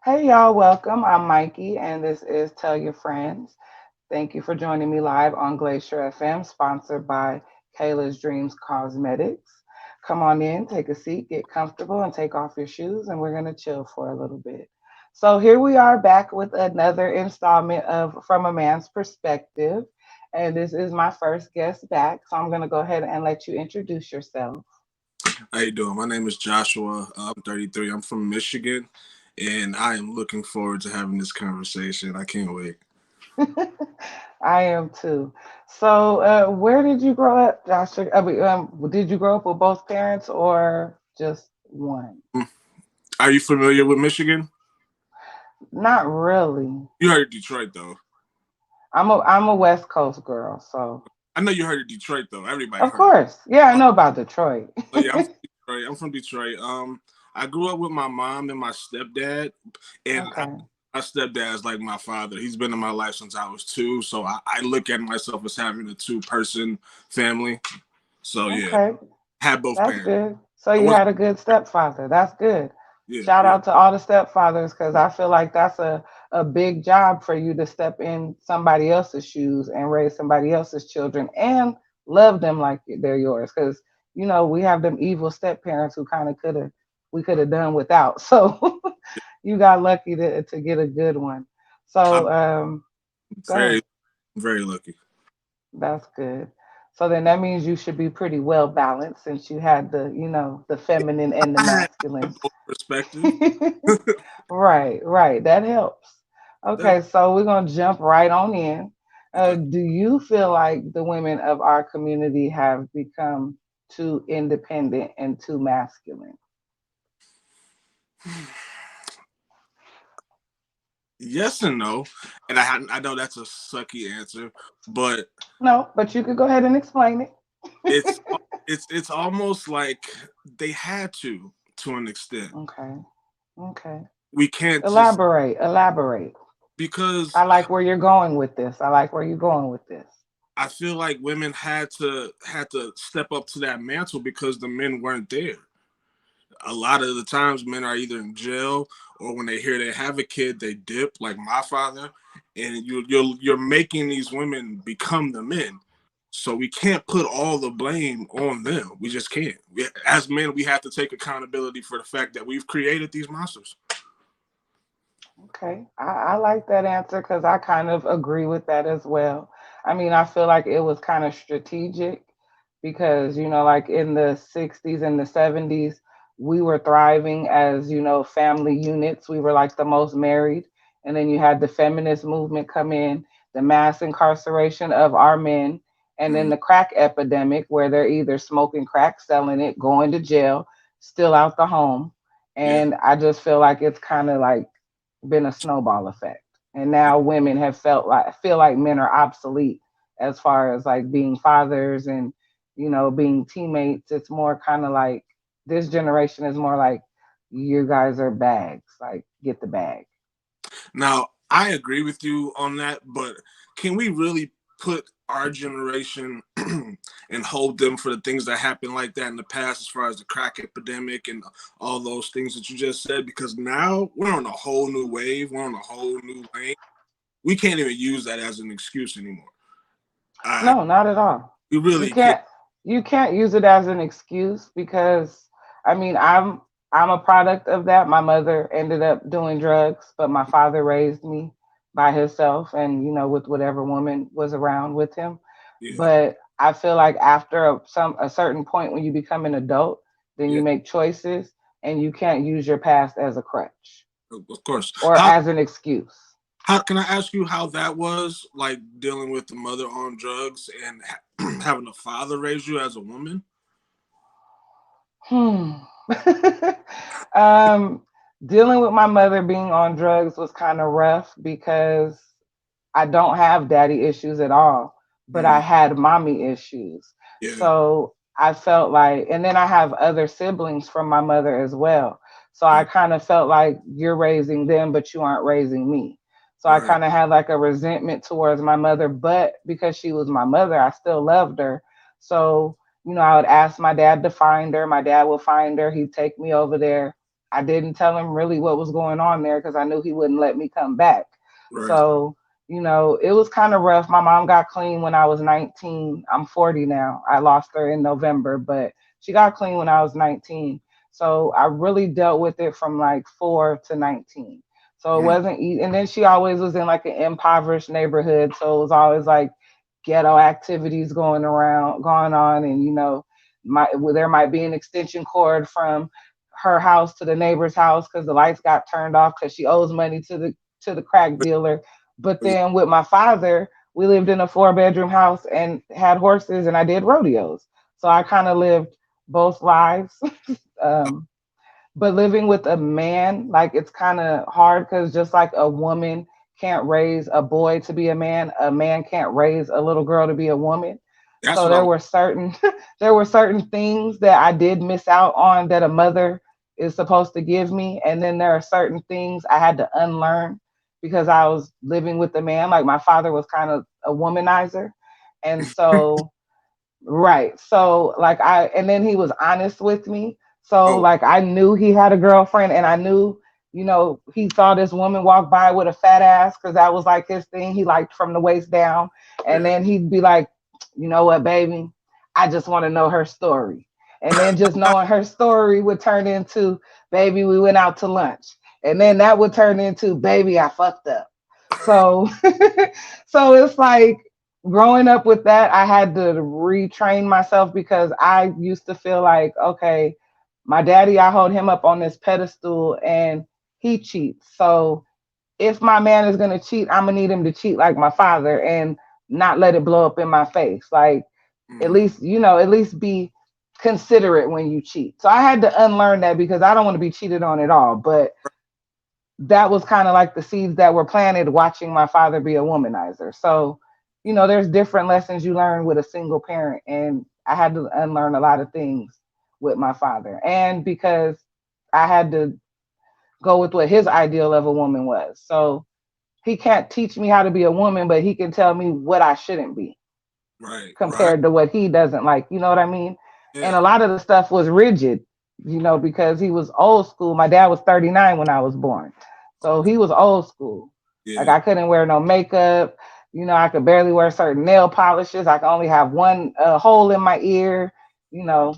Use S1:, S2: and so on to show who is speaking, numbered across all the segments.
S1: Hey y'all, welcome. I'm Mikey and this is Tell Your Friends. Thank you for joining me live on Glacier FM, sponsored by Kayla's Dreams Cosmetics. Come on in, take a seat, get comfortable, and take off your shoes, and we're going to chill for a little bit. So, here we are back with another installment of From a Man's Perspective. And this is my first guest back. So, I'm going to go ahead and let you introduce yourself.
S2: How you doing? My name is Joshua. I'm 33. I'm from Michigan, and I am looking forward to having this conversation. I can't wait.
S1: I am too. So, where did you grow up, Joshua? Did you grow up with both parents or just one?
S2: Mm. Are you familiar with Michigan?
S1: Not really.
S2: You heard of Detroit, though.
S1: I'm a West Coast girl, so
S2: I know you heard of Detroit, though. Everybody
S1: of
S2: heard.
S1: course, yeah, I know about Detroit.
S2: Oh yeah, I'm from Detroit. I'm from Detroit. I grew up with my mom and my stepdad, and
S1: Okay,
S2: my stepdad is like my father. He's been in my life since I was two, so I look at myself as having a two-person family. So yeah,
S1: okay,
S2: had both
S1: that's
S2: parents.
S1: good. So
S2: I
S1: you
S2: wasn't.
S1: had a good stepfather. That's good.
S2: Yeah,
S1: Shout
S2: yeah.
S1: out to all the stepfathers because I feel like that's a big job for you to step in somebody else's shoes and raise somebody else's children and love them like they're yours. Because we have them evil step parents who kind of we could have done without. So you got lucky to get a good one.
S2: I'm
S1: So go
S2: very,
S1: ahead.
S2: very lucky.
S1: That's good. So then that means you should be pretty well balanced since you had the feminine and the
S2: I had
S1: masculine.
S2: both perspectives.
S1: Right, right. That helps.
S2: That
S1: Okay, so we're gonna jump right on in.
S2: okay.
S1: Do you feel like the women of our community have become too independent and too masculine?
S2: Yes and no, and I know that's a sucky answer, but
S1: No, but you could go ahead and explain it.
S2: it's it's almost like they had to an extent.
S1: Okay, okay.
S2: We can't just
S1: Elaborate, elaborate.
S2: because
S1: I like where you're going with this. I like where you're going with this.
S2: I feel like women had to step up to that mantle because the men weren't there. A lot of the times men are either in jail or when they hear they have a kid they dip like my father, and you're making these women become the men, so we can't put all the blame on them. We just can't. As men we have to take accountability for the fact that we've created these monsters.
S1: Okay, I like that answer because I kind of agree with that as well. I mean, I feel like it was kind of strategic because, like in the 60s and the 70s, we were thriving as, family units. We were like the most married. And then you had the feminist movement come in, the mass incarceration of our men, and then
S2: Mm,
S1: the crack epidemic where they're either smoking crack, selling it, going to jail, still out the home.
S2: yeah.
S1: And I just feel like it's kind of like been a snowball effect. And now women have feel like men are obsolete as far as like being fathers and being teammates. It's more kind of like this generation is more like you guys are bags, like get the bag.
S2: Now, I agree with you on that, but can we really put our generation and hold them for the things that happened like that in the past, as far as the crack epidemic and all those things that you just said? Because now we're on a whole new wave, we're on a whole new lane. We can't even use that as an excuse anymore. I
S1: No, not at all.
S2: We
S1: You
S2: really can't.
S1: can't you can't use it as an excuse because I mean I'm a product of that. My mother ended up doing drugs, but my father raised me by himself and with whatever woman was around with him.
S2: Yeah,
S1: But I feel like after a certain point when you become an adult, then
S2: yeah,
S1: you make choices and you can't use your past as a crutch
S2: of course.
S1: or
S2: How
S1: as an excuse.
S2: how can I ask you how that was like dealing with the mother on drugs and having a father raise you as a woman?
S1: Hmm. um, Dealing with my mother being on drugs was kind of rough because I don't have daddy issues at all, but I
S2: Mm,
S1: had mommy issues.
S2: yeah,
S1: So I felt like, and then I have other siblings from my mother as well. So I
S2: yeah,
S1: kind of felt like you're raising them, but you aren't raising me. So I
S2: right,
S1: kind of had like a resentment towards my mother, but because she was my mother, I still loved her. So, I would ask my dad to find her. My dad would find her. He'd take me over there. I didn't tell him really what was going on there because I knew he wouldn't let me come back.
S2: Right.
S1: So, it was kind of rough. My mom got clean when I was 19. I'm 40 now. I lost her in November, but she got clean when I was 19. So I really dealt with it from like 4 to 19. So it
S2: Mm.
S1: wasn't easy. And then she always was in like an impoverished neighborhood. So it was always like ghetto activities going on. And, there might be an extension cord from her house to the neighbor's house because the lights got turned off because she owes money to the crack dealer. But
S2: Yeah.
S1: then with my father, we lived in a 4-bedroom house and had horses, and I did rodeos. So I kind of lived both lives. um, but living with a man, like it's kind of hard because just like a woman can't raise a boy to be a man can't raise a little girl to be a woman.
S2: That's
S1: So
S2: what I
S1: there
S2: was.
S1: were certain there were certain things that I did miss out on that a mother is supposed to give me, and then there are certain things I had to unlearn because I was living with a man. Like my father was kind of a womanizer, and so right. So like and then he was honest with me. So
S2: Oh,
S1: like I knew he had a girlfriend, and I knew, he saw this woman walk by with a fat ass because that was like his thing. He liked from the waist down. And
S2: yeah.
S1: then he'd be like, you know what, baby? I just want to know her story. And then just knowing her story would turn into, baby, we went out to lunch. And then that would turn into, baby, I fucked up. So so it's like growing up with that, I had to retrain myself because I used to feel like, okay, my daddy, I hold him up on this pedestal and he cheats. So if my man is going to cheat, I'm going to need him to cheat like my father and not let it blow up in my face. Like, at
S2: Mm.
S1: least, at least be considerate when you cheat. So I had to unlearn that because I don't want to be cheated on at all. But that was kind of like the seeds that were planted watching my father be a womanizer. So, there's different lessons you learn with a single parent. And I had to unlearn a lot of things with my father. And because I had to go with what his ideal of a woman was. So he can't teach me how to be a woman, but he can tell me what I shouldn't be
S2: Right. Right.
S1: compared to what he doesn't like. You know what I mean? And
S2: Yeah.
S1: a lot of the stuff was rigid, because he was old school. My dad was 39 when I was born. So he was old school. Like
S2: Yeah.
S1: I couldn't wear no makeup. I could barely wear certain nail polishes. I could only have one hole in my ear. You know,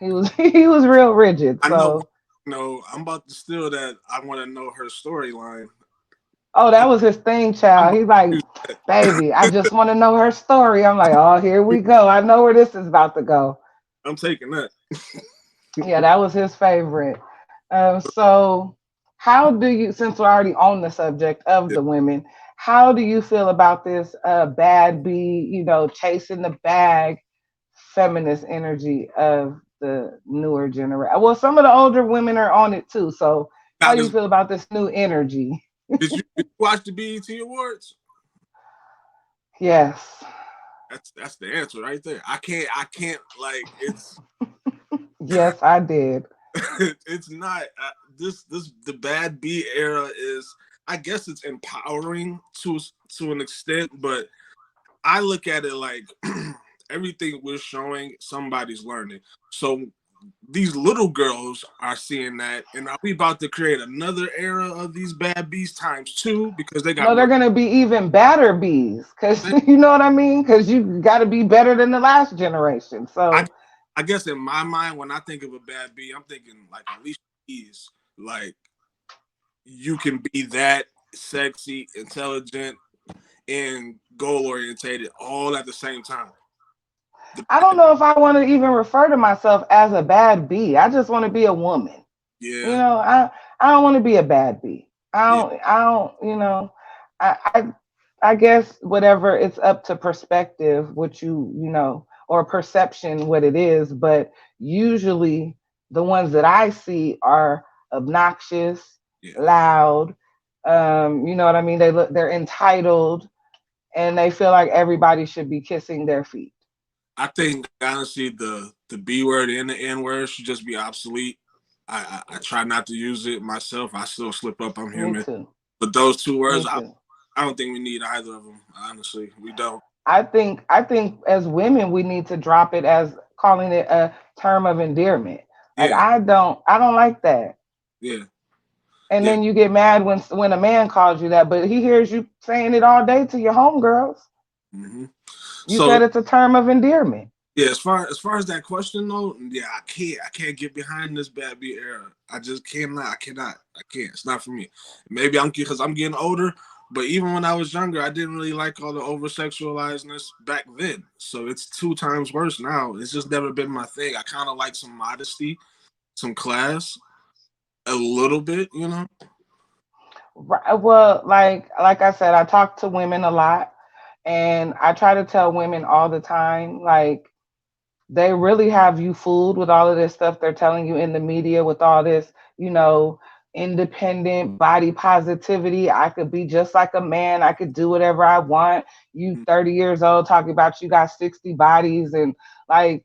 S1: he was he was real rigid.
S2: I know.
S1: So,
S2: I'm about to steal that. I want to know her storyline.
S1: oh, that
S2: I'm,
S1: was his thing,
S2: I'm
S1: child.
S2: about
S1: He's like,
S2: to use that.
S1: baby, I just want to know her story. I'm like, oh, here we go. I know where this is about to go.
S2: I'm taking that.
S1: Yeah, that was his favorite. So, how do you, since we're already on the subject of
S2: Yeah.
S1: the women, how do you feel about this bad bee, chasing the bag feminist energy of the newer generation? Well, some of the older women are on it too. So, how
S2: Now,
S1: do you feel about this new energy?
S2: did you watch the BET Awards?
S1: Yes.
S2: That's the answer right there. I can't like it's
S1: Yes, I did.
S2: it's not this the bad B era is, I guess it's empowering to an extent, but I look at it like everything we're showing somebody's learning. So these little girls are seeing that, and are we about to create another era of these bad bees times two because they got
S1: No, they're
S2: more?
S1: gonna be even better bees, cause you know what I mean. Cause you got to be better than the last generation.
S2: I
S1: So
S2: I guess in my mind, when I think of a bad bee, I'm thinking like Alicia Keys. Like you can be that sexy, intelligent, and goal orientated all at the same time. The
S1: I don't
S2: bad,
S1: know if I want to even refer to myself as a bad bee. I just want to be a woman.
S2: yeah,
S1: I don't want to be a bad bee.
S2: yeah.
S1: I don't. I, I I guess whatever, it's up to perspective, what or perception, what it is. But usually, the ones that I see are obnoxious,
S2: Yeah,
S1: loud. You know what I mean? They're entitled, and they feel like everybody should be kissing their feet.
S2: I think honestly the B word and the N word should just be obsolete. I try not to use it myself. I still slip up. I'm
S1: Me
S2: human.
S1: too.
S2: But those two
S1: Me
S2: words,
S1: too.
S2: I don't think we need either of them. Honestly, we don't.
S1: I think as women we need to drop it as calling it a term of endearment. Like
S2: Yeah,
S1: I don't like that.
S2: Yeah.
S1: And
S2: Yeah.
S1: then you get mad when a man calls you that, but he hears you saying it all day to your homegirls.
S2: Hmm.
S1: You
S2: So
S1: said it's a term of endearment.
S2: yeah, as far as that question though, yeah, I can't get behind this bad B era. I just cannot. I can't. It's not for me. Maybe I'm because I'm getting older, but even when I was younger, I didn't really like all the over sexualizedness back then. So it's two times worse now. It's just never been my thing. I kind of like some modesty, some class, a little bit, you know.
S1: Right, well, like I said, I talk to women a lot, and I try to tell women all the time, like they really have you fooled with all of this stuff they're telling you in the media with all this, you know, independent body positivity. I could be just like a man. I could do whatever I want. You 30 years old talking about you got 60 bodies and like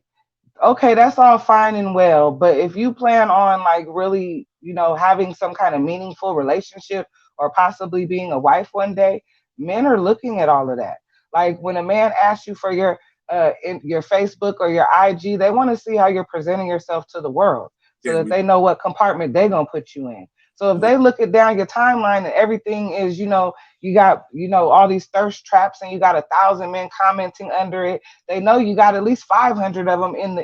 S1: okay, that's all fine and well, but if you plan on like really, you know, having some kind of meaningful relationship or possibly being a wife one day, men are looking at all of that. Like when a man asks you for your Facebook or your IG, they want to see how you're presenting yourself to the world so
S2: Yeah,
S1: that they know what compartment they're going to put you in. So if
S2: yeah,
S1: they look it down your timeline and everything is, you know, you got, you know, all these thirst traps and you got 1,000 men commenting under it, they know you got at least 500 of them in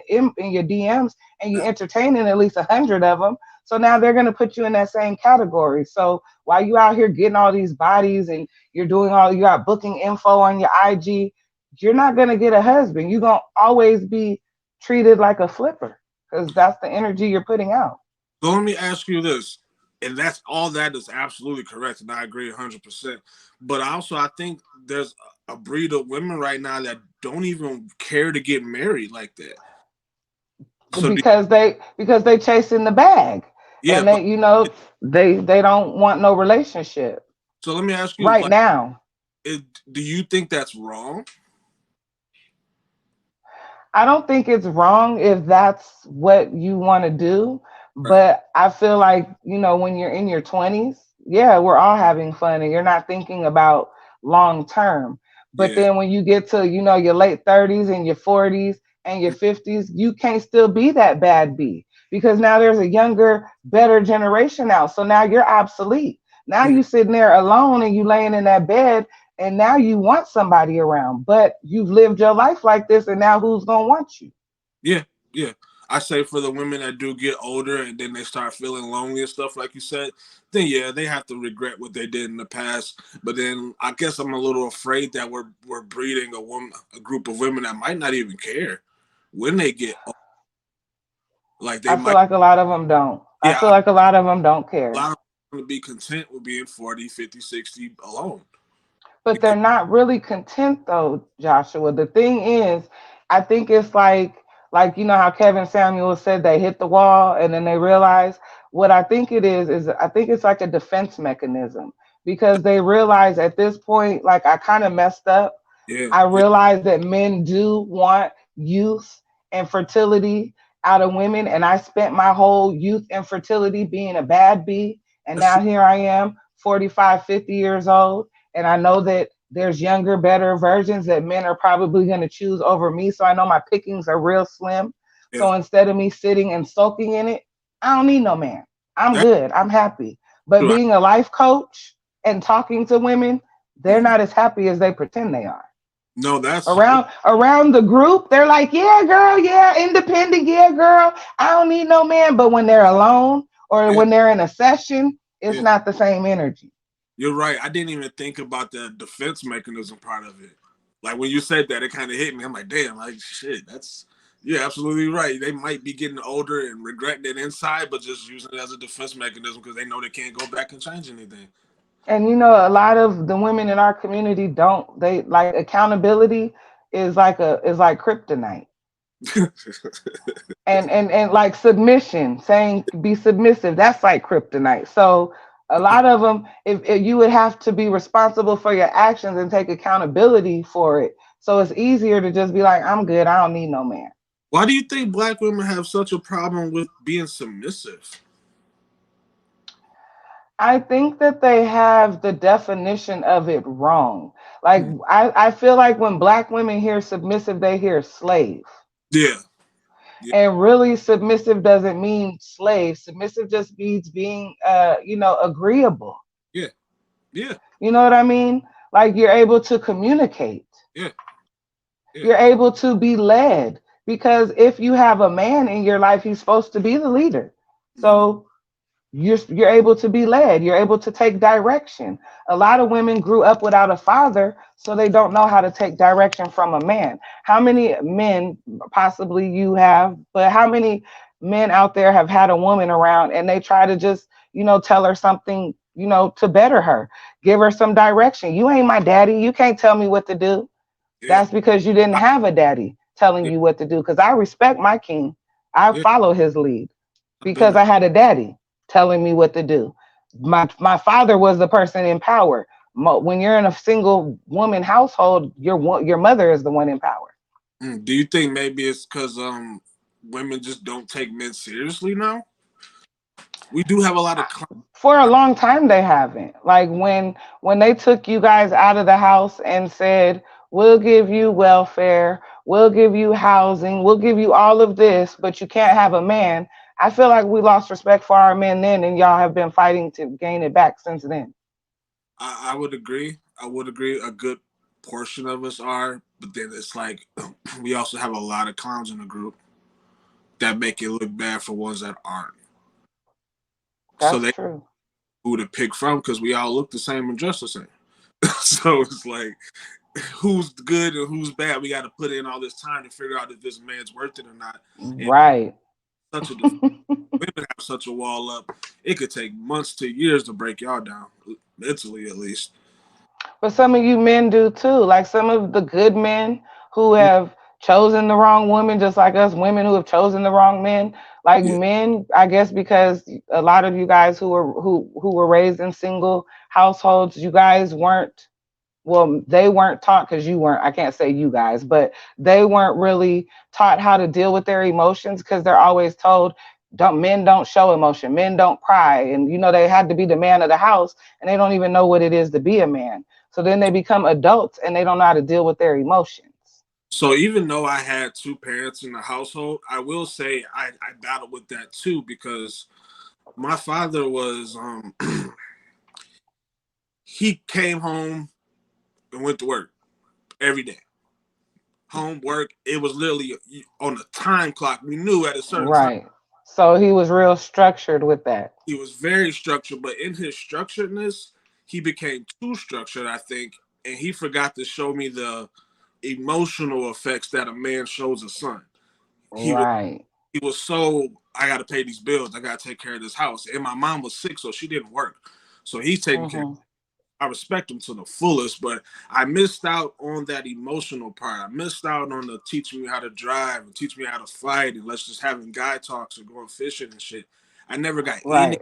S1: your DMs, and you entertaining at least 100 of them. So now they're gonna put you in that same category. So while you out here getting all these bodies and you got booking info on your IG, you're not gonna get a husband. You're gonna always be treated like a flipper because that's the energy you're putting out.
S2: So let me ask you this, and that's all that is absolutely correct, and I agree 100%. But also, I think there's a breed of women right now that don't even care to get married like that. So
S1: Because they chasing the bag,
S2: yeah,
S1: and
S2: but
S1: they don't want no relationship
S2: so let me ask you,
S1: right
S2: like,
S1: now.
S2: do you think that's wrong?
S1: I don't think it's wrong if that's what you want to do,
S2: Right.
S1: but I feel like, you know, when you're in your 20s, yeah, we're all having fun and you're not thinking about long term. But
S2: Yeah.
S1: then when you get to, you know, your late 30s and your 40s and your 50s, you can't still be that bad B because now there's a younger, better generation out. So now you're obsolete. Now
S2: Mhm.
S1: you sitting there alone and you laying in that bed and now you want somebody around, but you've lived your life like this, and now who's gonna want you?
S2: Yeah, yeah. I say for the women that do get older and then they start feeling lonely and stuff, like you said, then yeah, they have to regret what they did in the past. But then I guess I'm a little afraid that we're breeding a group of women that might not even care when they get old. Like they
S1: I feel
S2: might,
S1: like a lot of them don't. I
S2: yeah,
S1: feel like a lot of them don't
S2: a
S1: care,
S2: lot of them to be content with being 40, 50, 60 alone.
S1: but they're
S2: Because
S1: not really content though, Joshua. The thing is, I think it's like you know how Kevin Samuel said they hit the wall and then they realize what I think it is I think it's like a defense mechanism because they realize at this point, like I kind of messed up.
S2: yeah,
S1: I
S2: yeah,
S1: realize that men do want youth and fertility out of women. And I spent my whole youth and fertility being a bad bee. And
S2: that's true.
S1: now here I am, 45, 50 years old. And I know that there's younger, better versions that men are probably going to choose over me. So I know my pickings are real slim.
S2: Yeah,
S1: So instead of me sitting and soaking in it, I don't need no man. I'm
S2: that's
S1: good. I'm happy. But
S2: true.
S1: being a life coach and talking to women, they're
S2: Mhm.
S1: not as happy as they pretend they are.
S2: No, that's
S1: Around the group, they're like, yeah, girl, yeah, independent, yeah, girl. I don't need no man. But when they're alone or
S2: yeah,
S1: when they're in a session, it's
S2: yeah.
S1: not the same energy.
S2: You're right. I didn't even think about the defense mechanism part of it. Like when you said that, it kind of hit me. I'm like, damn, like shit. That's you're absolutely right. They might be getting older and regretting it inside, but just using it as a defense mechanism because they know they can't go back and change anything.
S1: And you know, a lot of the women in our community don't. They like accountability is like kryptonite. And like submission, saying be submissive, that's like kryptonite. So a lot of them, if you would have to be responsible for your actions and take accountability for it, so it's easier to just be like, I'm good, I don't need no man.
S2: Why do you think black women have such a problem with being submissive?
S1: I think that they have the definition of it wrong. Like
S2: Hmm.
S1: I feel like when black women hear submissive, they hear slave.
S2: Yeah, Yeah.
S1: And really, submissive doesn't mean slave. Submissive just means being, agreeable.
S2: Yeah. Yeah.
S1: You know what I mean? Like you're able to communicate.
S2: Yeah. Yeah.
S1: You're able to be led. Because if you have a man in your life, he's supposed to be the leader.
S2: Mhm.
S1: So you're able to be led. You're able to take direction. A lot of women grew up without a father, so they don't know how to take direction from a man. How many men, possibly you have, but how many men out there have had a woman around and they try to just, tell her something, to better her, give her some direction? You ain't my daddy. You can't tell me what to do.
S2: Yeah.
S1: That's because you didn't have a daddy telling
S2: Yeah.
S1: you what to do. Because I respect my king. I
S2: Yeah.
S1: follow his lead
S2: I've been
S1: because
S2: there.
S1: I had a daddy telling me what to do. My father was the person in power. When you're in a single woman household, your mother is the one in power.
S2: Do you think maybe it's because women just don't take men seriously now? We do have a lot of
S1: For a long time they haven't. Like when they took you guys out of the house and said, "We'll give you welfare, we'll give you housing, we'll give you all of this, but you can't have a man." I feel like we lost respect for our men then, and y'all have been fighting to gain it back since then.
S2: I would agree. I would agree. A good portion of us are, but then it's like we also have a lot of clowns in the group that make it look bad for ones that aren't. So
S1: That's
S2: they
S1: true.
S2: who to pick from because we all look the same and dress the same. So it's like who's good and who's bad. We got to put in all this time to figure out if this man's worth it or not. And
S1: Right.
S2: such a women have such a wall up. It could take months to years to break y'all down, mentally at least.
S1: But some of you men do too. Like some of the good men who
S2: Mm,
S1: have chosen the wrong woman, just like us women who have chosen the wrong men. Like
S2: yeah,
S1: men, I guess because a lot of you guys who were raised in single households, you guys weren't, well, they weren't taught, because you weren't, I can't say you guys, but they weren't really taught how to deal with their emotions, because they're always told, don't men don't show emotion, men don't cry, and they had to be the man of the house, and they don't even know what it is to be a man. So then they become adults and they don't know how to deal with their emotions.
S2: so even though I had two parents in the household, I will say I battled with that too because my father was he came home and went to work every day. Homework, it was literally on a time clock. We knew at a certain time.
S1: Right. So he was real structured with that.
S2: He was very structured, but in his structuredness, he became too structured, I think, and he forgot to show me the emotional effects that a man shows a son. He was
S1: Right.
S2: he was so I got to pay these bills, I got to take care of this house, and my mom was sick, so she didn't work, so he's taking care.
S1: Hmm.
S2: I respect him to the fullest, but I missed out on that emotional part. I missed out on the teaching me how to drive and teach me how to fight and let's just having guy talks or going fishing and shit. I never got any,
S1: Right.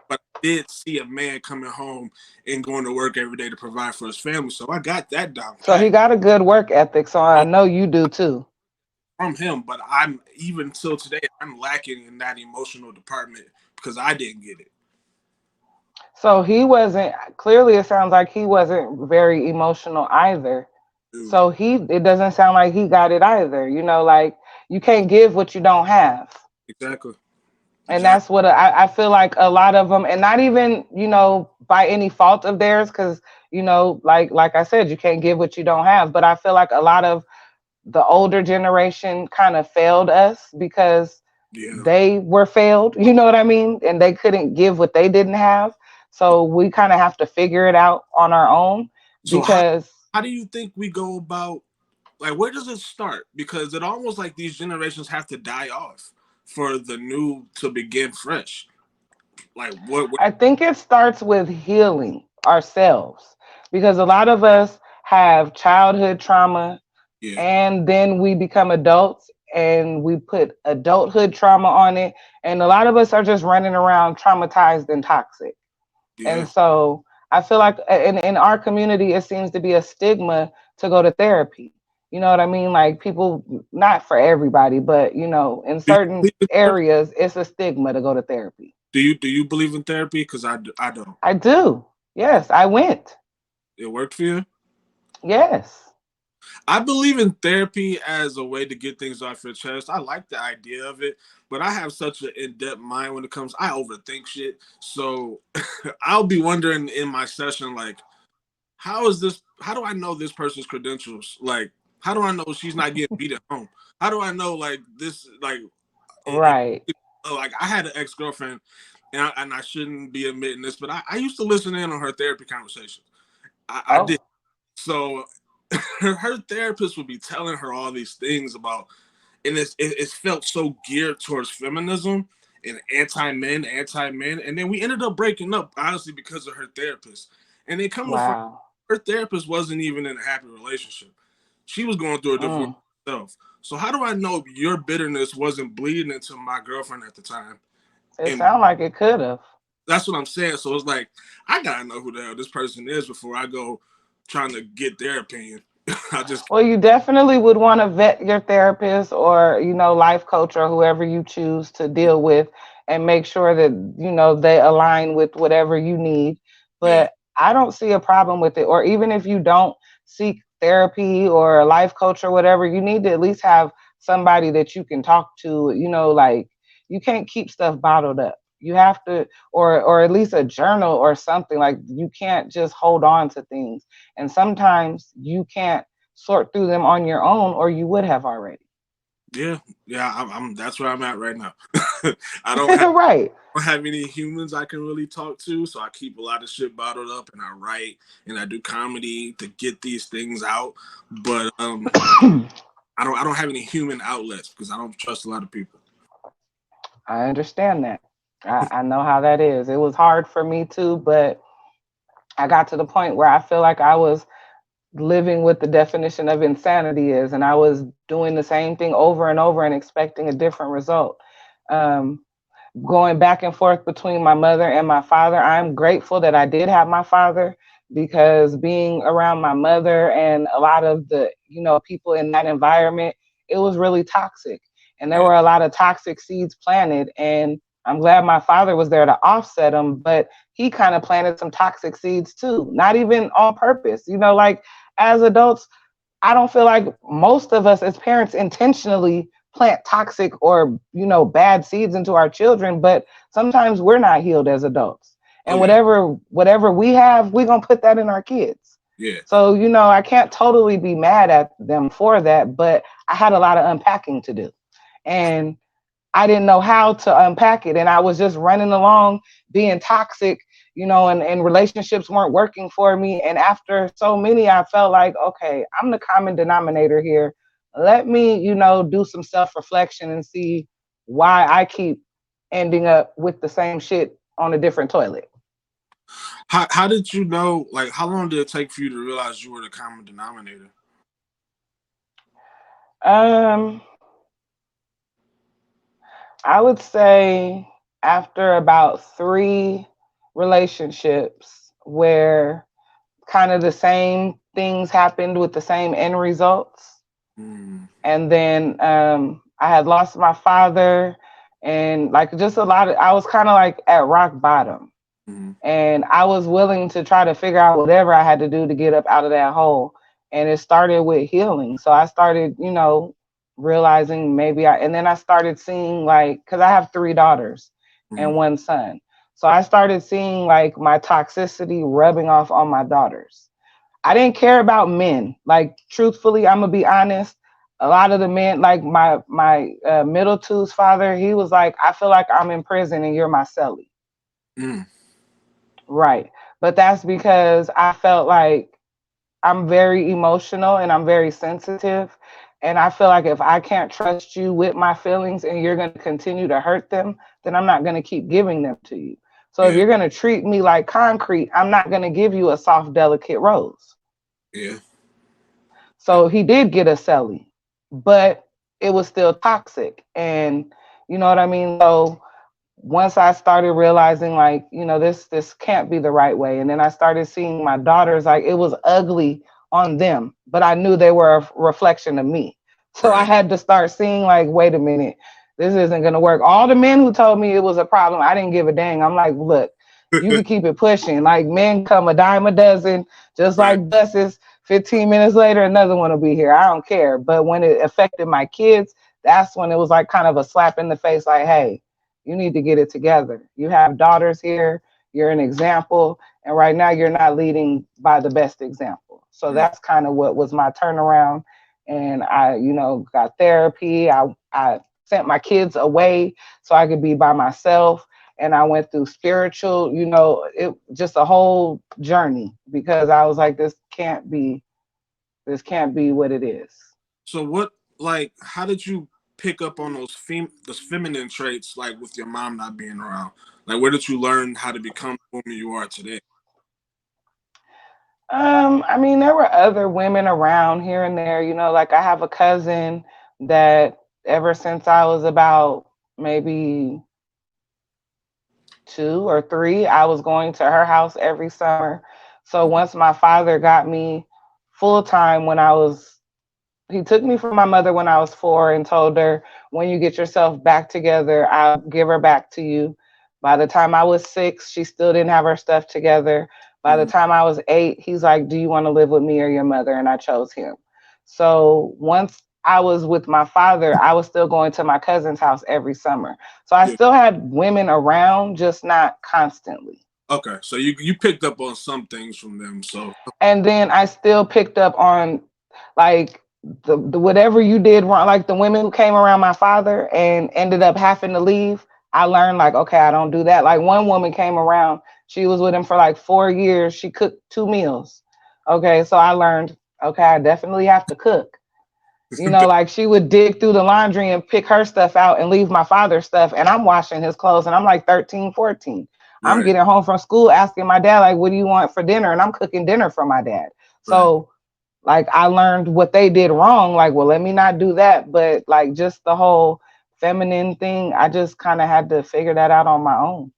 S2: but I did see a man coming home and going to work every day to provide for his family. So I got that down
S1: So he
S2: pat
S1: got a good work ethic. So I know you do too.
S2: from him, but I'm even till today, I'm lacking in that emotional department because I didn't get it.
S1: So he wasn't, clearly it sounds like he wasn't very emotional either.
S2: Dude,
S1: So it doesn't sound like he got it either. Like you can't give what you don't have.
S2: exactly.
S1: And
S2: Exactly.
S1: that's what I feel like a lot of them, and not even, by any fault of theirs, because, like I said, you can't give what you don't have. But I feel like a lot of the older generation kind of failed us because
S2: Yeah.
S1: they were failed, you know what I mean? And they couldn't give what they didn't have. So we kind of have to figure it out on our own
S2: So
S1: because
S2: how do you think we go about like where does it start? Because it almost like these generations have to die off for the new to begin fresh. Like what
S1: I think it starts with healing ourselves, because a lot of us have childhood trauma,
S2: yeah,
S1: and then we become adults and we put adulthood trauma on it, and a lot of us are just running around traumatized and toxic. And
S2: yeah.
S1: so I feel like in our community it seems to be a stigma to go to therapy. You know what I mean? Like people, not for everybody, but in
S2: Do you
S1: certain
S2: believe in therapy?
S1: areas it's a stigma to go to therapy.
S2: Do you believe in therapy? Because I don't.
S1: I do. Yes, I went.
S2: It worked for you?
S1: Yes.
S2: I believe in therapy as a way to get things off your chest. I like the idea of it, but I have such an in-depth mind when it comes. I overthink shit, so I'll be wondering in my session, like, how is this? How do I know this person's credentials? Like, how do I know she's not getting beat at home? How do I know like this? Like,
S1: Right.
S2: like I had an ex-girlfriend, and I shouldn't be admitting this, but I used to listen in on her therapy conversations. I
S1: Oh,
S2: did. So her therapist would be telling her all these things about, and it felt so geared towards feminism and anti-men, and then we ended up breaking up honestly because of her therapist. And they come to find
S1: wow.
S2: her therapist wasn't even in a happy relationship. She was going through a divorce
S1: Mm.
S2: herself. So how do I know your bitterness wasn't bleeding into my girlfriend at the time?
S1: It
S2: And
S1: sounded like it could have.
S2: that's what I'm saying. So it's like I gotta know who the hell this person is before I go trying to get their opinion. I just
S1: Well, you definitely would want to vet your therapist or, life coach or whoever you choose to deal with and make sure that, they align with whatever you need.
S2: yeah,
S1: But I don't see a problem with it. Or even if you don't seek therapy or a life coach or whatever, you need to at least have somebody that you can talk to, like you can't keep stuff bottled up. You have to, or at least a journal or something. Like you can't just hold on to things. And sometimes you can't sort through them on your own, or you would have already.
S2: yeah. I'm that's where I'm at right now. I don't have
S1: Right.
S2: don't have any humans I can really talk to, so I keep a lot of shit bottled up, and I write and I do comedy to get these things out. But I don't have any human outlets because I don't trust a lot of people.
S1: I understand that. I know how that is. It was hard for me too, but I got to the point where I feel like I was living with the definition of insanity is, and I was doing the same thing over and over and expecting a different result. Um, Going back and forth between my mother and my father. I'm grateful that I did have my father because being around my mother and a lot of the, people in that environment, it was really toxic. And there
S2: Yeah,
S1: were a lot of toxic seeds planted. And I'm glad my father was there to offset them, but he kind of planted some toxic seeds too, not even on purpose. Like as adults, I don't feel like most of us as parents intentionally plant toxic or bad seeds into our children, but sometimes we're not healed as adults.
S2: oh
S1: And
S2: yeah,
S1: whatever we have, we're going to put that in our kids.
S2: yeah,
S1: So, I can't totally be mad at them for that, but I had a lot of unpacking to do. And I didn't know how to unpack it. And I was just running along being toxic, and relationships weren't working for me. And after so many, I felt like, okay, I'm the common denominator here. Let me, do some self reflection and see why I keep ending up with the same shit on a different toilet.
S2: how did you know? Like, how long did it take for you to realize you were the common denominator?
S1: Um, I would say after about 3 relationships where kind of the same things happened with the same end results.
S2: Mm,
S1: And then I had lost my father, and like just a lot of, I was kind of like at rock bottom.
S2: mm,
S1: And I was willing to try to figure out whatever I had to do to get up out of that hole. And it started with healing. So I started, realizing and then I started seeing like, because I have 3 daughters and
S2: mm.
S1: 1 son. So I started seeing like my toxicity rubbing off on my daughters. I didn't care about men. Like truthfully, I'm gonna be honest. A lot of the men, like my middle two's father, he was like, I feel like I'm in prison and you're my cellie.
S2: Mm.
S1: Right. But that's because I felt like I'm very emotional and I'm very sensitive. And I feel like if I can't trust you with my feelings and you're going to continue to hurt them, then I'm not going to keep giving them to you. So if
S2: Yeah,
S1: you're going to treat me like concrete, I'm not going to give you a soft, delicate rose.
S2: yeah,
S1: So he did get a celly, but it was still toxic. And you know what I mean? So once I started realizing like, this can't be the right way. And then I started seeing my daughters, like it was ugly on them, but I knew they were a reflection of me. So I
S2: right.
S1: had to start seeing like, wait a minute, this isn't going to work. All the men who told me it was a problem, I didn't give a dang. I'm like, look, you can keep it pushing. Like men come a dime a dozen, just
S2: Right.
S1: like buses 15 minutes later, another one will be here. I don't care. But when it affected my kids, that's when it was like kind of a slap in the face, like, hey, you need to get it together. You have daughters here, you're an example, and right now you're not leading by the best example. So
S2: Mm.
S1: that's kind of what was my turnaround. And I, got therapy. I sent my kids away so I could be by myself. And I went through spiritual, it just a whole journey because I was like, this can't be what it is.
S2: So what, like, how did you pick up on those feminine traits, like with your mom not being around? Like, where did you learn how to become the woman you are today?
S1: I mean, there were other women around here and there, like I have a cousin that ever since I was about maybe 2 or 3, I was going to her house every summer. So once my father got me full time he took me from my mother when I was 4 and told her, when you get yourself back together, I'll give her back to you. By the time I was 6, she still didn't have her stuff together. By the
S2: Mm.
S1: time I was 8, he's like, do you want to live with me or your mother? And I chose him. So once I was with my father, I was still going to my cousin's house every summer. So I
S2: Yeah.
S1: still had women around, just not constantly.
S2: Okay, so you picked up on some things from them. So
S1: And then I still picked up on like the whatever you did wrong, like the women who came around my father and ended up having to leave. I learned like, okay, I don't do that. Like one woman came around, she was with him for like 4 years. She cooked 2 meals. Okay, so I learned, okay, I definitely have to cook. Like she would dig through the laundry and pick her stuff out and leave my father's stuff. And I'm washing his clothes and I'm like 13, 14. I'm
S2: right,
S1: getting home from school asking my dad, like, what do you want for dinner? And I'm cooking dinner for my dad.
S2: right.
S1: So, like, I learned what they did wrong. Like, well, let me not do that. But, like, just the whole feminine thing, I just kind of had to figure that out on my own.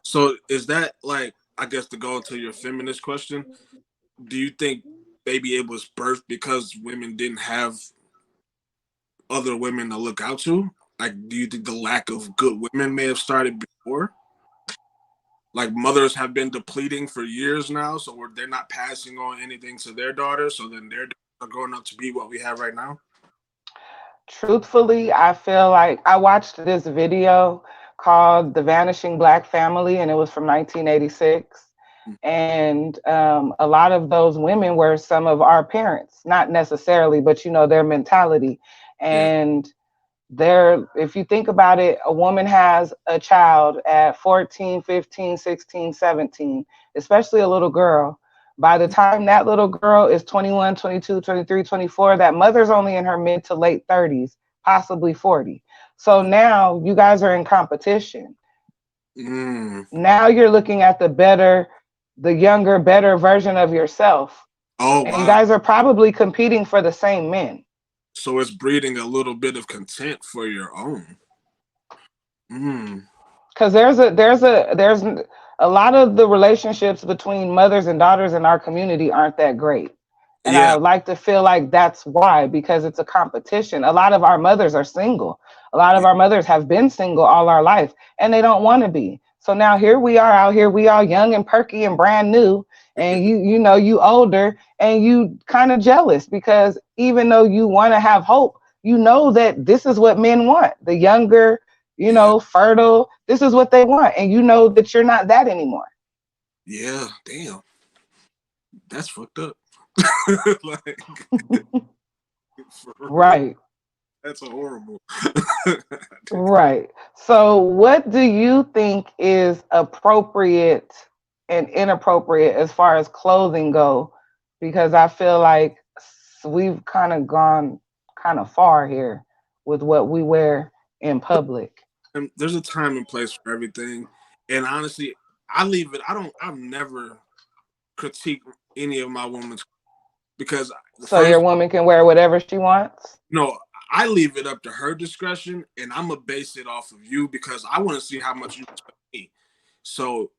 S2: So is that, like, I guess, to go into your feminist question? Do you think maybe it was birthed because women didn't have other women to look out to? Like, do you think the lack of good women may have started before? Like, mothers have been depleting for years now, so they're not passing on anything to their daughters, so then their daughters are growing up to be what we have right now.
S1: Truthfully, I feel like I watched this video called The Vanishing Black Family, and it was from 1986. And a lot of those women were some of our parents, not necessarily, but their mentality.
S2: Yeah,
S1: And if you think about it, a woman has a child at 14, 15, 16, 17, especially a little girl. By the time that little girl is 21, 22, 23, 24, that mother's only in her mid to late 30s, possibly 40. So now you guys are in competition.
S2: mm.
S1: Now you're looking at the younger, better version of yourself.
S2: Oh
S1: And you
S2: wow.
S1: guys are probably competing for the same men.
S2: So it's breeding a little bit of contempt for your own. Mm.
S1: Because there's a lot of the relationships between mothers and daughters in our community aren't that great. And I
S2: Yeah,
S1: like to feel like that's why, because it's a competition. A lot of our mothers are single. A lot of
S2: yeah,
S1: our mothers have been single all our life and they don't want to be. So now here we are out here, we all young and perky and brand new. And you older and you kind of jealous because even though you want to have hope, you know that this is what men want. The younger,
S2: yeah,
S1: fertile, this is what they want. And you know that you're not that anymore.
S2: yeah. Damn, that's fucked up. Like, for real,
S1: Right.
S2: that's a horrible.
S1: Right. So, what do you think is appropriate and inappropriate as far as clothing go? Because I feel like we've kind of gone kind of far here with what we wear in public.
S2: And there's a time and place for everything. And honestly, I leave it. I've never critiqued any of my women's because the
S1: So your
S2: first,
S1: woman can wear whatever she wants.
S2: no, I leave it up to her discretion, and I'm gonna base it off of you because I want to see how much you respect me. So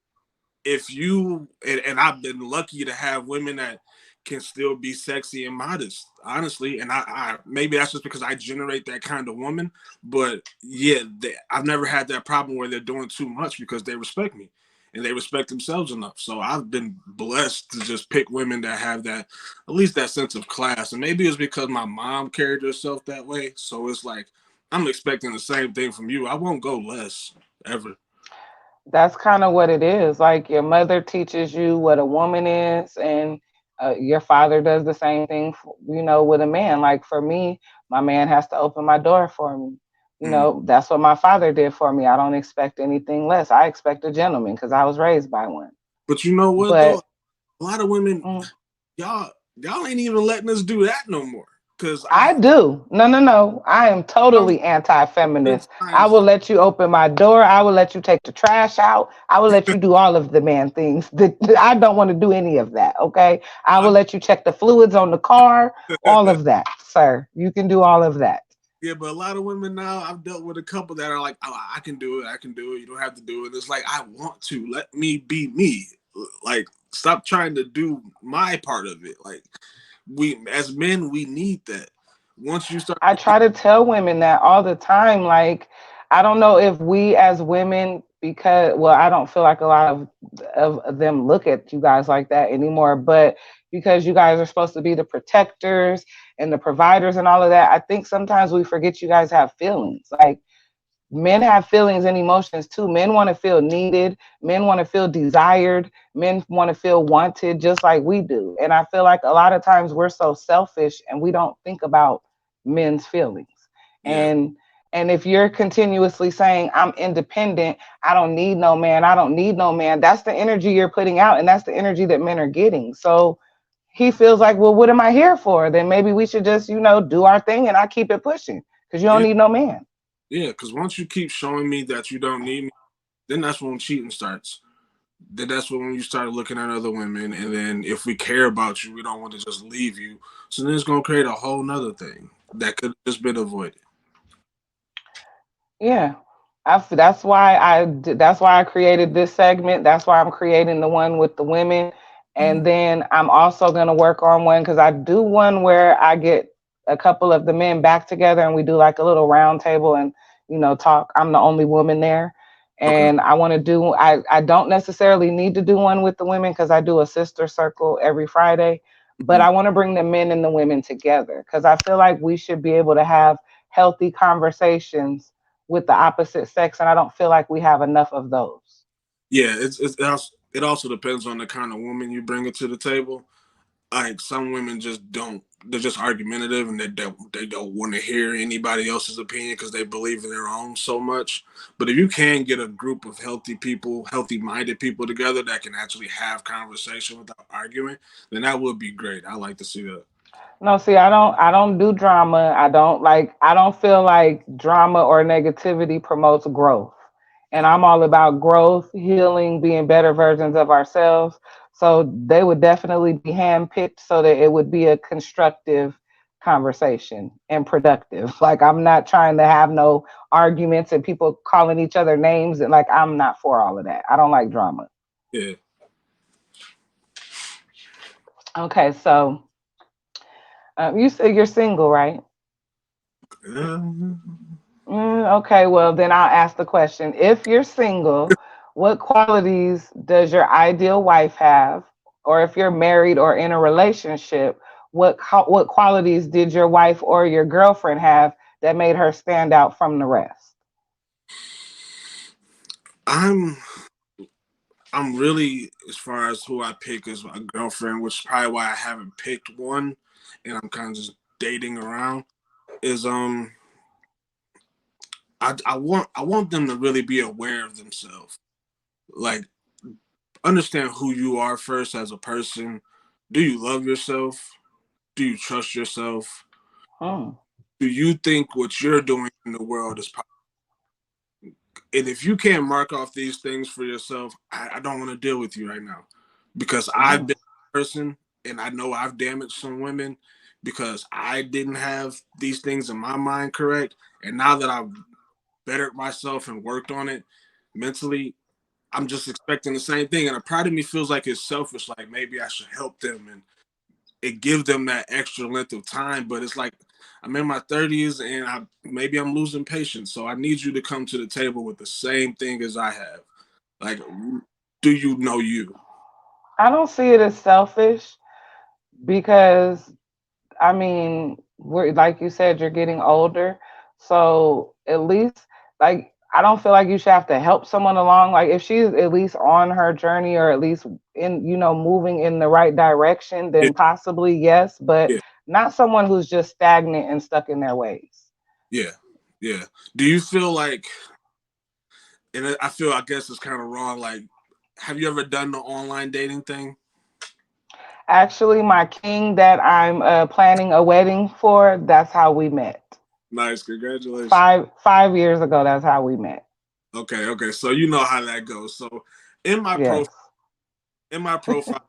S2: if you and I've been lucky to have women that can still be sexy and modest, honestly, and I maybe that's just because I generate that kind of woman, but yeah, I've never had that problem where they're doing too much because they respect me. and they respect themselves enough. So I've been blessed to just pick women that have that, at least that sense of class. And maybe it's because my mom carried herself that way. So it's like I'm expecting the same thing from you. I won't go less ever.
S1: That's kind of what it is. Like your mother teaches you what a woman is, and your father does the same thing, with a man. Like for me, my man has to open my door for me.
S2: Mm.
S1: That's what my father did for me. I don't expect anything less. I expect a gentleman because I was raised by one.
S2: But you know what though?
S1: But
S2: A lot of women,
S1: mm,
S2: y'all ain't even letting us do that no more. Cause
S1: I do. No, no, no. I am
S2: I've
S1: totally
S2: been
S1: anti-feminist. I
S2: times
S1: will let you open my door. I will let you take the trash out. I will let you do all of the man things. I don't want to do any of that. Okay. I will
S2: I
S1: let you check the fluids on the car. All of that, sir. You can do all of that.
S2: yeah, but a lot of women now, I've dealt with a couple that are like, oh, I can do it, I can do it. You don't have to do it. It's like I want to. Let me be me. Like, stop trying to do my part of it. Like, we as men, we need that. Once you start
S1: I
S2: to get,
S1: try to tell women that all the time. Like, I don't know if we as women, because, well, I don't feel like a lot of them look at you guys like that anymore, but because you guys are supposed to be the protectors and the providers and all of that, I think sometimes we forget you guys have feelings. Like, men have feelings and emotions too. Men want to feel needed. Men want to feel desired. Men want to feel wanted just like we do. And I feel like a lot of times we're so selfish and we don't think about men's feelings.
S2: yeah,
S1: And if you're continuously saying, I'm independent, I don't need no man, I don't need no man, that's the energy you're putting out. And that's the energy that men are getting. So he feels like, well, what am I here for? Then maybe we should just, do our thing and I keep it pushing because you don't
S2: yeah,
S1: need no man.
S2: yeah. Because once you keep showing me that you don't need me, then that's when cheating starts. Then that's when you start looking at other women, and then if we care about you, we don't want to just leave you. So then it's gonna create a whole nother thing that could have just been avoided.
S1: Yeah. That's why I created this segment. That's why I'm creating the one with the women.
S2: Mm.
S1: And then I'm also going to work on one because I do one where I get a couple of the men back together and we do like a little round table and talk. I'm the only woman there.
S2: Okay.
S1: And I don't necessarily need to do one with the women because I do a sister circle every Friday, but
S2: Mhm.
S1: I want to bring the men and the women together because I feel like we should be able to have healthy conversations with the opposite sex, and I don't feel like we have enough of those.
S2: Yeah, it also depends on the kind of woman you bring it to the table. Like some women just don't. They're just argumentative, and they don't want to hear anybody else's opinion because they believe in their own so much. But if you can get a group of healthy people, healthy-minded people together that can actually have conversation without arguing, then that would be great. I like to see that.
S1: No, see, I don't do drama. I don't feel like drama or negativity promotes growth. And I'm all about growth, healing, being better versions of ourselves. So they would definitely be handpicked so that it would be a constructive conversation and productive. Like I'm not trying to have no arguments and people calling each other names and like I'm not for all of that. I don't like drama.
S2: Yeah.
S1: Okay, so you say you're single, right? Okay, well, then I'll ask the question. If you're single, what qualities does your ideal wife have? Or if you're married or in a relationship, what qualities did your wife or your girlfriend have that made her stand out from the rest?
S2: I'm I'm really, as far as who I pick as my girlfriend, which is probably why I haven't picked one, and I'm kind of just dating around. Is I want them to really be aware of themselves. Like understand who you are first as a person. Do you love yourself? Do you trust yourself?
S1: Hmm.
S2: Do you think what you're doing in the world is and if you can't mark off these things for yourself, I don't want to deal with you right now because I've
S1: Mm.
S2: been a person and I know I've damaged some women because I didn't have these things in my mind correct. And now that I've bettered myself and worked on it mentally, I'm just expecting the same thing. And a part of me feels like it's selfish, like maybe I should help them and it give them that extra length of time. But it's like I'm in my 30s and maybe I'm losing patience. So I need you to come to the table with the same thing as I have. Like, do you know you?
S1: I don't see it as selfish because I mean, we're like you said, you're getting older. So at least like I don't feel like you should have to help someone along. Like if she's at least on her journey or at least in, moving in the right direction,
S2: Yeah,
S1: then possibly yes, but
S2: yeah,
S1: not someone who's just stagnant and stuck in their ways.
S2: yeah, yeah. Do you feel like, and I feel, I guess it's kind of wrong. Like, have you ever done the online dating thing?
S1: Actually, my king that I'm planning a wedding for, that's how we met.
S2: Nice, congratulations.
S1: Five years ago, that's how we met.
S2: Okay, okay. So you know how that goes. So in my
S1: Yes.
S2: profile, in my profile,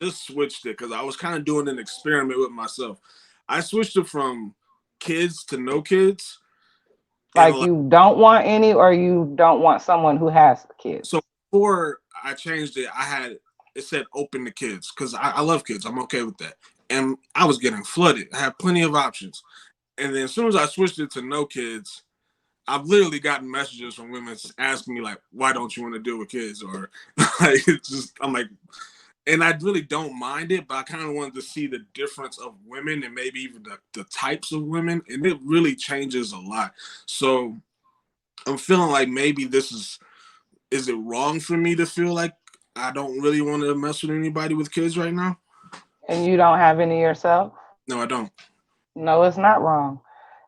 S2: just switched it because I was kind of doing an experiment with myself. I switched it from kids to no kids, and
S1: Like you don't want any, or you don't want someone who has
S2: so
S1: kids.
S2: before I changed it, I had it said open to kids because I love kids. I'm okay with that, and I was getting flooded. I had plenty of options, and then as soon as I switched it to no kids, I've literally gotten messages from women asking me like, "Why don't you want to deal with kids?" Or like, it's just I'm like, and I really don't mind it, but I kind of wanted to see the difference of women and maybe even the types of women, and it really changes a lot. So I'm feeling like maybe this is it wrong for me to feel like I don't really want to mess with anybody with kids right now?
S1: And you don't have any yourself?
S2: No, I don't.
S1: No, it's not wrong.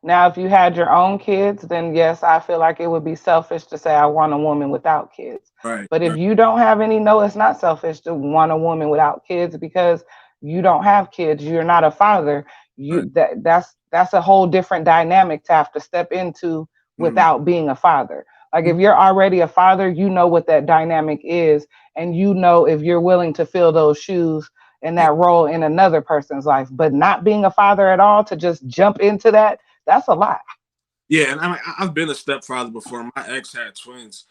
S1: Now, if you had your own kids, then yes, I feel like it would be selfish to say I want a woman without kids.
S2: Right,
S1: But if
S2: right,
S1: you don't have any, no, it's not selfish to want a woman without kids because you don't have kids. You're not a father.
S2: right.
S1: That's a whole different dynamic to have to step into
S2: Mm-hmm.
S1: without being a father. Like if you're already a father, you know what that dynamic is, and you know if you're willing to fill those shoes in
S2: Yeah,
S1: that role in another person's life. But not being a father at all, to just jump into that, that's a lot.
S2: yeah, and I've been a stepfather before. My ex had twins,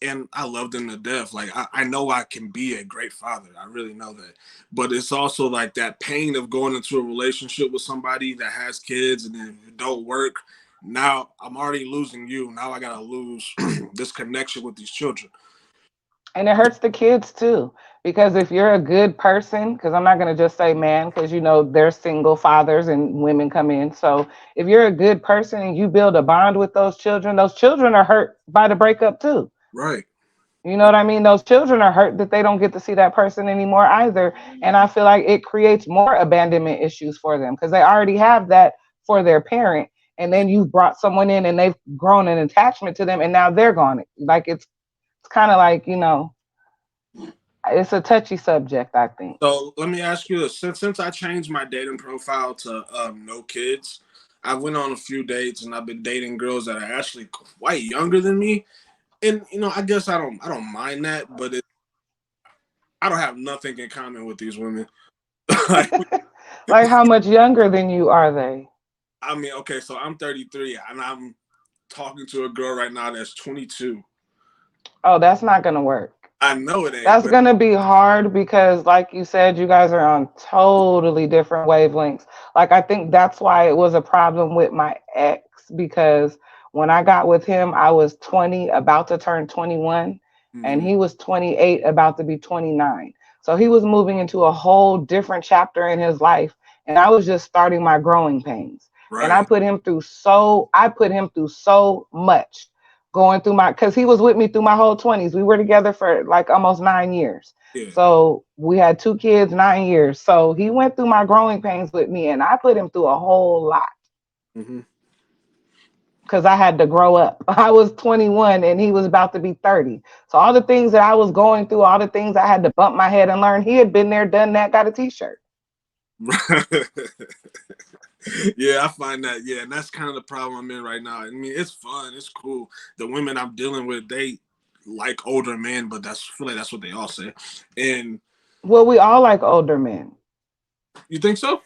S2: and I loved them to death. Like I know I can be a great father. I really know that. But it's also like that pain of going into a relationship with somebody that has kids and then it don't work. Now I'm already losing you. Now I gotta lose this connection with these children.
S1: And it hurts the kids too. Because if you're a good person, because I'm not going to just say man, because there's single fathers and women come in. So if you're a good person and you build a bond with those children are hurt by the breakup too.
S2: Right.
S1: You know what I mean? Those children are hurt that they don't get to see that person anymore either. And I feel like it creates more abandonment issues for them because they already have that for their parent. And then you brought someone in and they've grown an attachment to them and now they're gone. Like it's kind of like, it's a touchy subject, I think.
S2: So let me ask you this: since I changed my dating profile to no kids, I went on a few dates and I've been dating girls that are actually quite younger than me. And I guess I don't mind that, but I don't have nothing in common with these women. Like,
S1: Like how much younger than you are they?
S2: I mean, okay, so I'm 33 and I'm talking to a girl right now that's 22.
S1: Oh, that's not gonna work.
S2: I know it ain't,
S1: That's
S2: but
S1: gonna be hard because, like you said, you guys are on totally different wavelengths. Like I think that's why it was a problem with my ex because when I got with him, I was 20, about to turn 21, and
S2: mhm,
S1: he was 28, about to be 29. So he was moving into a whole different chapter in his life, and I was just starting my growing pains. And
S2: right,
S1: I put him through so much going through because he was with me through my whole 20s. We were together for like almost 9 years.
S2: yeah,
S1: So we had two kids, 9 years. So he went through my growing pains with me, and I put him through a whole lot
S2: hmm,
S1: because I had to grow up. I was 21 and he was about to be 30. So all the things that I was going through, all the things I had to bump my head and learn, he had been there, done that, got a t-shirt.
S2: Yeah, I find that. Yeah, and that's kind of the problem I'm in right now. I mean, it's fun, it's cool. The women I'm dealing with, they like older men, but I feel like that's what they all say. And
S1: Well, we all like older men.
S2: you think so?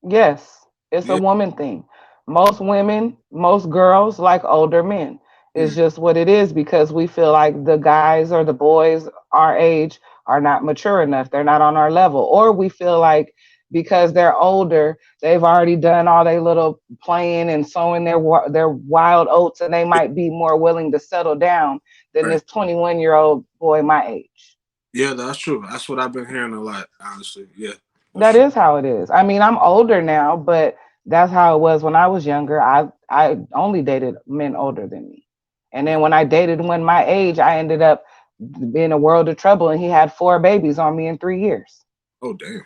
S1: Yes, it's a
S2: Yeah.
S1: woman thing. Most women, most girls like older men. It's
S2: Mm,
S1: just what it is because we feel like the guys or the boys our age are not mature enough. They're not on our level. Or we feel like because they're older, they've already done all their little playing and sowing their wild oats, and they might be more willing to settle down than
S2: right.
S1: this 21-year-old boy my age.
S2: Yeah, that's true. That's what I've been hearing a lot, honestly. Yeah, that's
S1: That
S2: true.
S1: is how it is. I mean, I'm older now, but that's how it was when I was younger. I only dated men older than me. And
S2: Yeah.
S1: then when I dated one my age, I ended up in a world of trouble and he had 4 babies on me in 3 years.
S2: Oh, damn.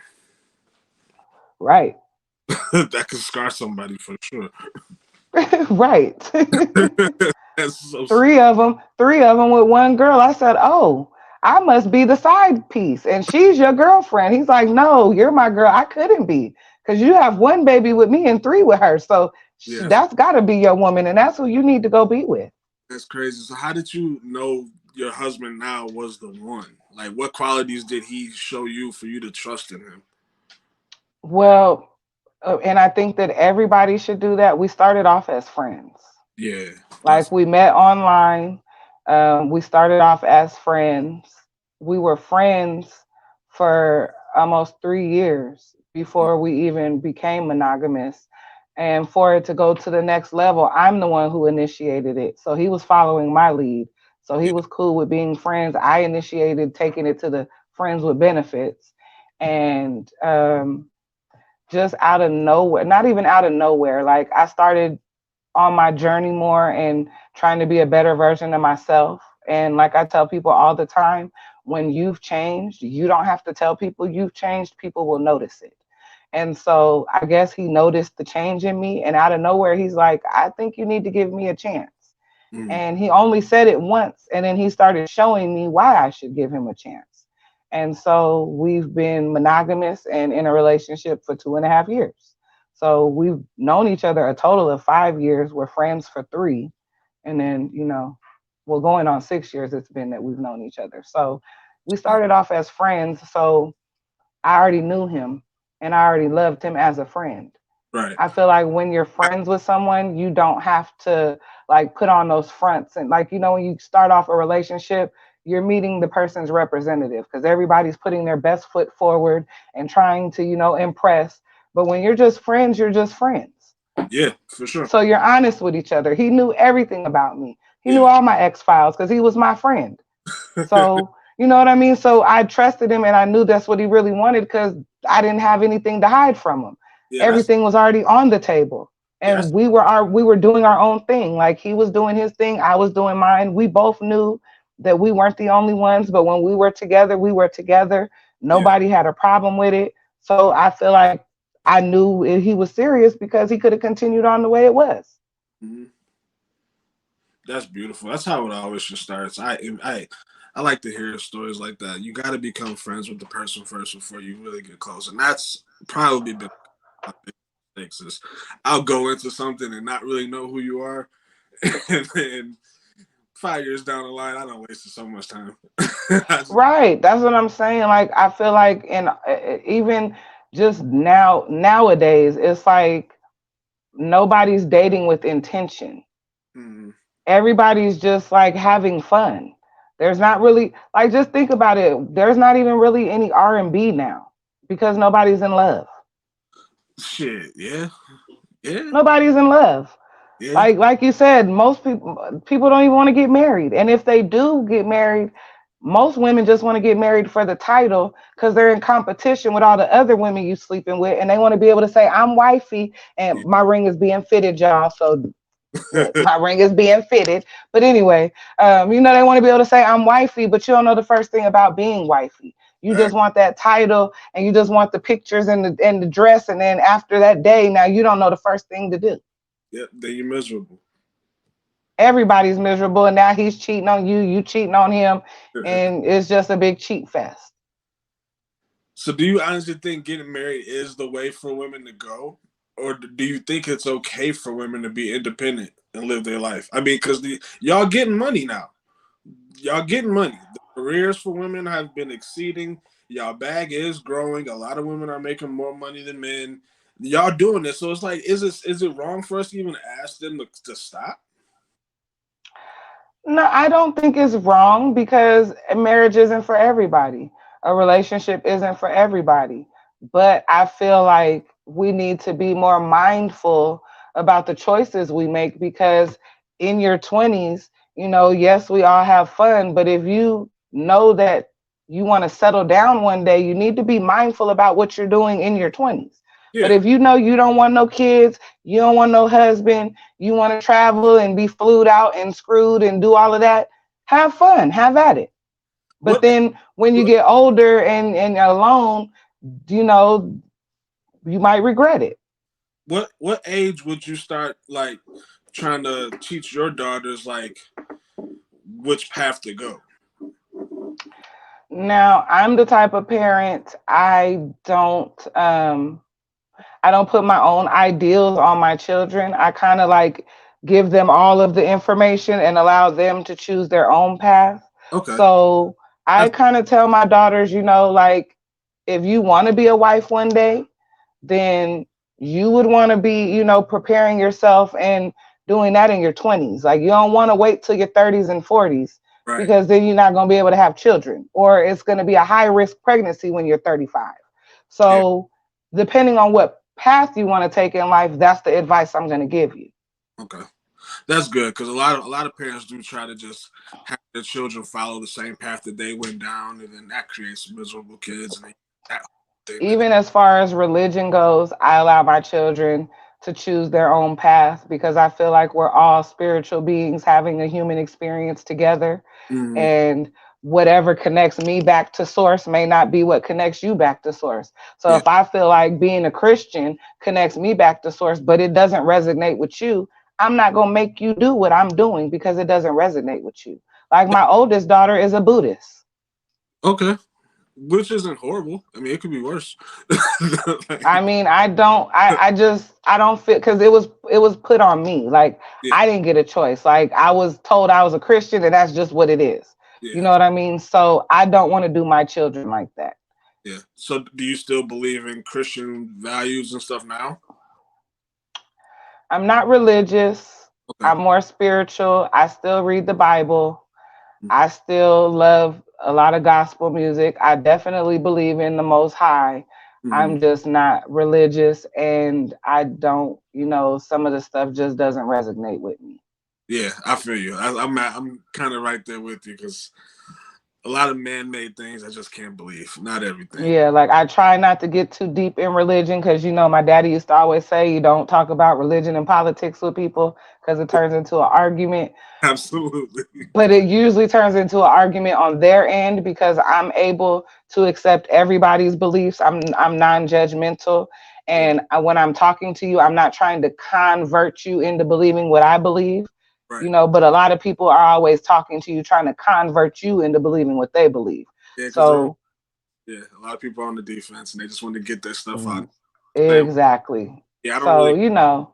S1: Right.
S2: That could scar somebody for sure.
S1: Right.
S2: That's so
S1: three of them with one girl. I said, "Oh, I must be the side piece, and she's your girlfriend." He's like, "No, you're my girl. I couldn't be because you have one baby with me and three with her. So
S2: yeah,
S1: that's got to be your woman, and that's who you need to go be with."
S2: that's crazy. So, how did you know your husband now was the one? Like, what qualities did he show you for you to trust in him?
S1: Well, and I think that everybody should do that. We started off as friends.
S2: Yeah,
S1: Like
S2: that's
S1: we met online. We started off as friends. We were friends for almost 3 years before we even became monogamous. And for it to go to the next level, I'm the one who initiated it. So he was following my lead. So he
S2: yeah,
S1: was cool with being friends. I initiated taking it to the friends with benefits. And just out of nowhere, not even out of nowhere, like I started on my journey more and trying to be a better version of myself. And like I tell people all the time, when you've changed, you don't have to tell people you've changed, people will notice it. And so I guess he noticed the change in me, and out of nowhere, he's like, "I think you need to give me a chance."
S2: mm,
S1: And he only said it once, and then he started showing me why I should give him a chance. And so we've been monogamous and in a relationship for 2.5 years. So we've known each other a total of 5 years. We're friends for three. And then, well, going on 6 years, it's been that we've known each other. So we started off as friends. So I already knew him and I already loved him as a friend.
S2: right.
S1: I feel like when you're friends with someone, you don't have to like put on those fronts. And like, when you start off a relationship, you're meeting the person's representative because everybody's putting their best foot forward and trying to, impress. But when you're just friends, you're just friends.
S2: Yeah, for sure.
S1: So you're honest with each other. He knew everything about me. He
S2: Yeah,
S1: knew all my ex files because he was my friend. So, you know what I mean? So I trusted him and I knew that's what he really wanted because I didn't have anything to hide from him.
S2: yeah.
S1: Everything was already on the table.
S2: That's
S1: And we were doing our own thing. Like he was doing his thing, I was doing mine. We both knew that we weren't the only ones, but when we were together, we were together.
S2: yeah.
S1: Nobody had a problem with it. So I feel like I knew he was serious because he could have continued on the way it was.
S2: Mhm. That's beautiful. That's how it always should start. I like to hear stories like that. You got to become friends with the person first before you really get close, and that's probably been my biggest mistakes. Is I'll go into something and not really know who you are, and then 5 years down the line, I don't wasted so much time.
S1: Right. That's what I'm saying. Like I feel like in even just nowadays, it's like nobody's dating with intention.
S2: Mhm.
S1: Everybody's just like having fun. There's not really like just think about it. There's not even really any R&B now because nobody's in love.
S2: Shit, yeah, yeah,
S1: Nobody's in love.
S2: yeah,
S1: Like you said, most people don't even want to get married. And if they do get married, most women just want to get married for the title because they're in competition with all the other women you sleeping with, and they want to be able to say, "I'm wifey," and my ring is being fitted, y'all. So look,
S2: yeah.
S1: my ring is being fitted. But anyway, they want to be able to say, "I'm wifey," but you don't know the first thing about being wifey. You just
S2: Right.
S1: want that title, and you just want the pictures and the dress, and then after that day, now you don't know the first thing to do.
S2: Yep. Then you're miserable.
S1: Everybody's miserable, and now he's cheating on you, you cheating on him, and it's just a big cheat fest.
S2: So, do you honestly think getting married is the way for women to go, or do you think it's okay for women to be independent and live their life? I mean, because y'all getting money now, y'all getting money. The careers for women have been exceeding. Y'all bag is growing. A lot of women are making more money than men. Y'all doing this, so it's like, is it wrong for us to even ask them to stop?
S1: No, I don't think it's wrong because marriage isn't for everybody. A relationship isn't for everybody. But I feel like we need to be more mindful about the choices we make because in your 20s, yes, we all have fun, but if you know that you want to settle down one day, you need to be mindful about what you're doing in your 20s. But
S2: Yeah.
S1: if you know you don't want no kids, you don't want no husband, you want to travel and be flued out and screwed and do all of that, have fun, have at it. But
S2: What
S1: then when you get older and alone, you know, you might regret it.
S2: what age would you start like trying to teach your daughters like which path to go?
S1: Now, I'm the type of parent, I don't put my own ideals on my children. I kind of like give them all of the information and allow them to choose their own path.
S2: Okay.
S1: So I
S2: That's
S1: kind of tell my daughters, like if you want to be a wife one day, then you would want to be, preparing yourself and doing that in your 20s. Like you don't want to wait till your 30s and 40s
S2: right.
S1: because then you're not going to be able to have children, or it's going to be a high risk pregnancy when you're 35.
S2: Yeah.
S1: So depending on what path you want to take in life, that's the advice I'm going to give you.
S2: Okay. That's good because a lot of parents do try to just have their children follow the same path that they went down, and then that creates miserable kids. And that thing that
S1: Even as far as religion goes, I allow my children to choose their own path because I feel like we're all spiritual beings having a human experience together.
S2: Mhm.
S1: And whatever connects me back to source may not be what connects you back to source. So
S2: Yeah.
S1: if I feel like being a Christian connects me back to source, but it doesn't resonate with you, I'm not going to make you do what I'm doing because it doesn't resonate with you. Like my oldest daughter is a Buddhist.
S2: Okay. Which isn't horrible. I mean, it could be worse.
S1: I mean, I don't feel, because it was put on me. Like
S2: Yeah.
S1: I didn't get a choice. Like I was told I was a Christian and that's just what it is. You
S2: Yeah.
S1: know what I mean? So I don't want to do my children like that.
S2: Yeah. So, do you still believe in Christian values and stuff now?
S1: I'm not religious.
S2: Okay.
S1: I'm more spiritual. I still read the Bible. I still love a lot of gospel music. I definitely believe in the Most High.
S2: Mhm.
S1: I'm just not religious, and I don't, some of the stuff just doesn't resonate with me.
S2: Yeah, I feel you. I'm kind of right there with you because a lot of man-made things I just can't believe. Not everything.
S1: Yeah, like I try not to get too deep in religion because my daddy used to always say you don't talk about religion and politics with people because it turns into an argument.
S2: Absolutely.
S1: But it usually turns into an argument on their end because I'm able to accept everybody's beliefs. I'm non-judgmental,
S2: Yeah.
S1: and when I'm talking to you, I'm not trying to convert you into believing what I believe.
S2: Right.
S1: But a lot of people are always talking to you, trying to convert you into believing what they believe.
S2: Yeah, because
S1: So
S2: a lot of people are on the defense and they just want to get their stuff out.
S1: mm, exactly.
S2: Yeah, I don't
S1: So
S2: really.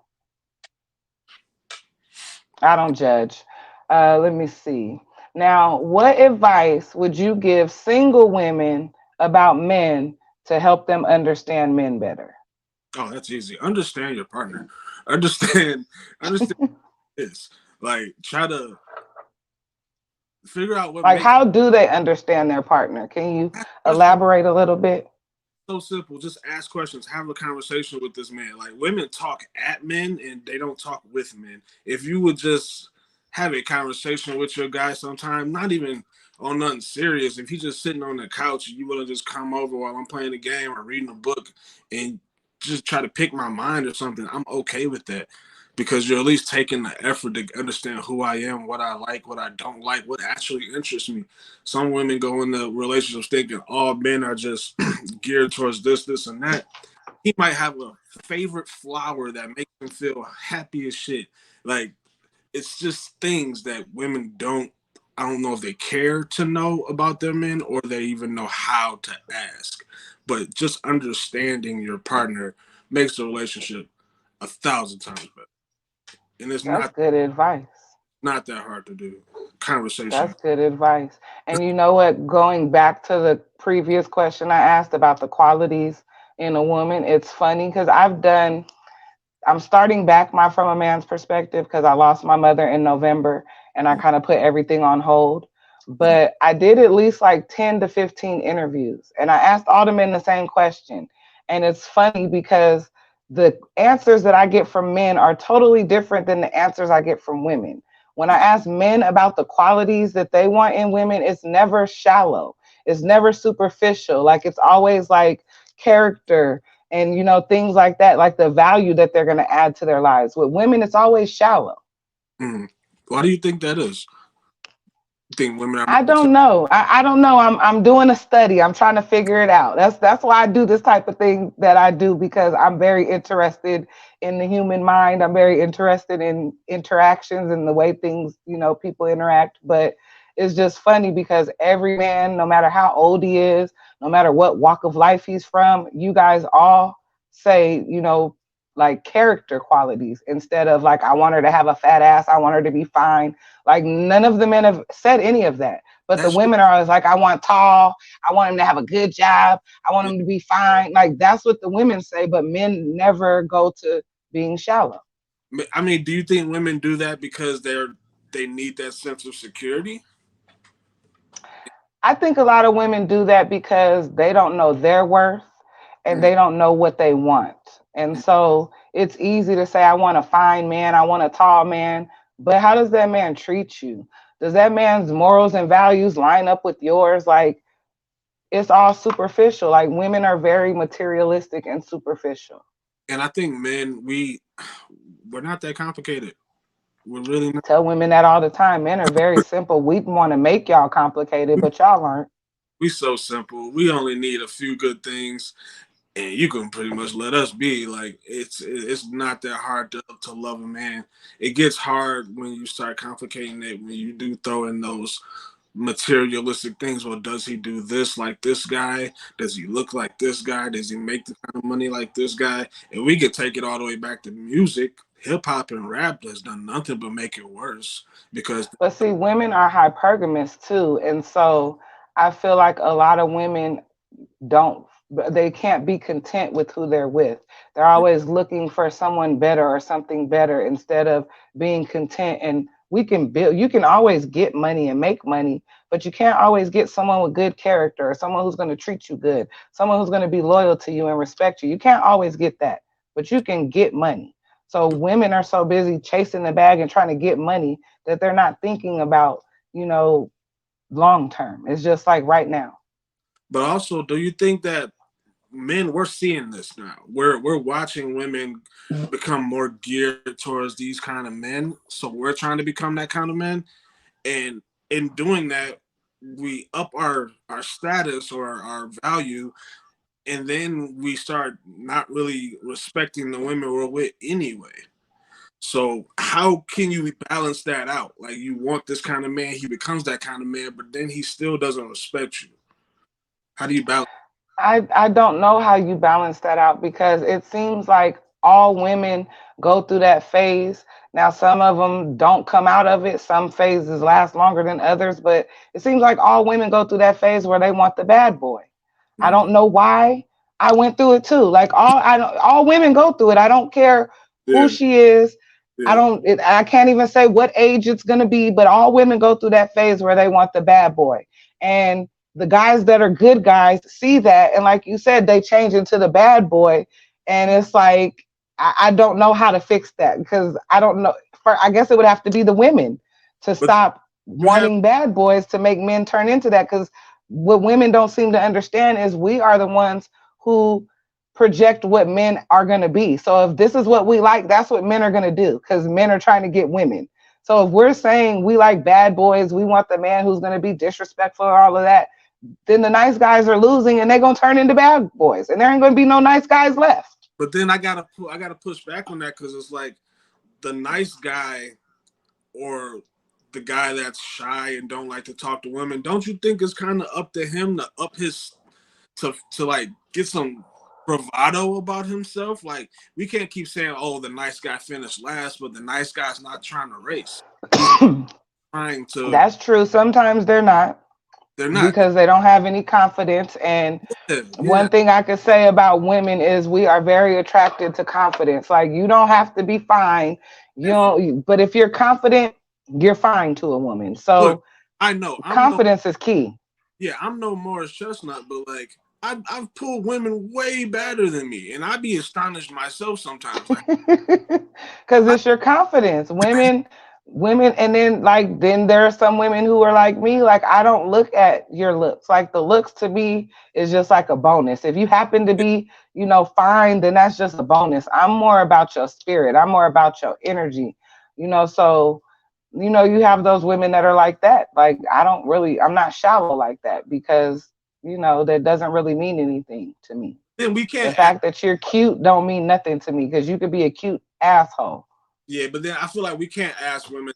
S1: I don't judge. Let me see. Now, what advice would you give single women about men to help them understand men better?
S2: Oh, that's easy. Understand your partner. Understand this. Like, try to figure out what
S1: Like,
S2: makes
S1: how do they understand their partner? Can you
S2: questions.
S1: elaborate a little bit?
S2: So simple. Just ask questions. Have a conversation with this man. Like women talk at men and they don't talk with men. If you would just have a conversation with your guy sometime, not even on nothing serious. If he's just sitting on the couch and you want to just come over while I'm playing a game or reading a book and just try to pick my mind or something, I'm okay with that because you're at least taking the effort to understand who I am, what I like, what I don't like, what actually interests me. Some women go into relationships thinking all men are just geared towards this, this, and that. He might have a favorite flower that makes him feel happy as shit. Like it's just things that women don't. I don't know if they care to know about their men or they even know how to ask. But just understanding your partner makes the relationship 1,000 times better. And it's
S1: That's
S2: not
S1: good advice.
S2: not that hard to do. Conversation.
S1: That's good advice. And you know what? Going back to the previous question I asked about the qualities in a woman, it's funny because I'm starting back my From a Man's Perspective because I lost my mother in November and I kind of put everything on hold. But I did at least like 10 to 15 interviews and I asked all the men the same question. And it's funny because the answers that I get from men are totally different than the answers I get from women. When I ask men about the qualities that they want in women, it's never shallow. It's never superficial. Like it's always like character and things like that, like the value that they're going to add to their lives. With women, it's always shallow.
S2: Mm. Why do you think that is? You think women are more
S1: I don't know. I don't know. I'm doing a study. I'm trying to figure it out. That's why I do this type of thing that I do, because I'm very interested in the human mind. I'm very interested in interactions and the way things, people interact. But it's just funny because every man, no matter how old he is, no matter what walk of life he's from, you guys all say, like character qualities instead of like, I want her to have a fat ass. I want her to be fine. Like none of the men have said any of that. But the
S2: that's
S1: women are always like, I want tall. I want him to have a good job. I want him to be fine. Like that's what the women say, but men never go to being shallow.
S2: I mean, do you think women do that because they need that sense of security?
S1: I think a lot of women do that because they don't know their worth and
S2: Mm.
S1: they don't know what they want. And so it's easy to say, I want a fine man, I want a tall man, but how does that man treat you? Does that man's morals and values line up with yours? Like it's all superficial. Like women are very materialistic and superficial.
S2: And I think men, we're not that complicated. We're really not.
S1: Tell women that all the time. Men are very simple. We want to make y'all complicated, but y'all aren't.
S2: We so simple. We only need a few good things, and you can pretty much let us be. Like it's not that hard to love a man. It gets hard when you start complicating it. When you do throw in those materialistic things. Well, does he do this like this guy? Does he look like this guy? Does he make the kind of money like this guy? And we could take it all the way back to music. Hip hop and rap has done nothing but make it worse because
S1: But see, women are hypergamous too. And so I feel like a lot of women don't they can't be content with who they're with. They're always looking for someone better or something better instead of being content. And we can build, you can always get money and make money, but you can't always get someone with good character or someone who's going to treat you good, someone who's going to be loyal to you and respect you. You can't always get that, but you can get money. So women are so busy chasing the bag and trying to get money that they're not thinking about, you know, long term. It's just like right now.
S2: but also do you think that men, we're seeing this now. We're watching women become more geared towards these kind of men. So we're trying to become that kind of men. And in doing that, we up our status or our value, and then we start not really respecting the women we're with anyway. So how can you balance that out? Like you want this kind of man, he becomes that kind of man, but then he still doesn't respect you. How do you balance?
S1: I don't know how you balance that out because it seems like all women go through that phase. Now, some of them don't come out of it. Some phases last longer than others, but it seems like all women go through that phase where they want the bad boy. I
S2: Mm.
S1: don't know why. I went through it too. Like all women go through it. I don't care who
S2: Yeah,
S1: she is.
S2: yeah.
S1: I can't even say what age it's going to be, but all women go through that phase where they want the bad boy. And the guys that are good guys see that, and like you said, they change into the bad boy, and it's like I don't know how to fix that because I don't know. I guess it would have to be the women to
S2: But
S1: stop
S2: you have
S1: wanting bad boys to make men turn into that. Because what women don't seem to understand is we are the ones who project what men are going to be. So if this is what we like, that's what men are going to do because men are trying to get women. So if we're saying we like bad boys, we want the man who's going to be disrespectful or all of that, then the nice guys are losing and they're gonna turn into bad boys, and there ain't gonna be no nice guys left.
S2: but then I gotta push back on that because it's like the nice guy or the guy that's shy and don't like to talk to women. Don't you think it's kind of up to him to up his to like get some bravado about himself? Like we can't keep saying, "Oh, the nice guy finished last," but the nice guy's not trying to race. He's trying to.
S1: That's true. Sometimes they're not
S2: They're not.
S1: because they don't have any confidence. And
S2: Yeah, yeah.
S1: one thing I could say about women is we are very attracted to confidence. Like you don't have to be fine, but if you're confident, you're fine to a woman.
S2: Look,
S1: So
S2: I know.
S1: confidence is key.
S2: Yeah, I'm no Morris Chestnut, but like I've pulled women way better than me, and I'd be astonished myself sometimes. Like,
S1: Because
S2: I,
S1: it's your confidence. women, and then there are some women who are like me, like I don't look at your looks. Like the looks to me is just like a bonus. If you happen to be, fine, then that's just a bonus. I'm more about your spirit. I'm more about your energy. So you have those women that are like that. Like I'm not shallow like that, because that doesn't really mean anything to me.
S2: Then we
S1: The
S2: can't ask,
S1: fact that you're cute don't mean nothing to me, because you could be a cute asshole.
S2: yeah, but then I feel like we can't ask women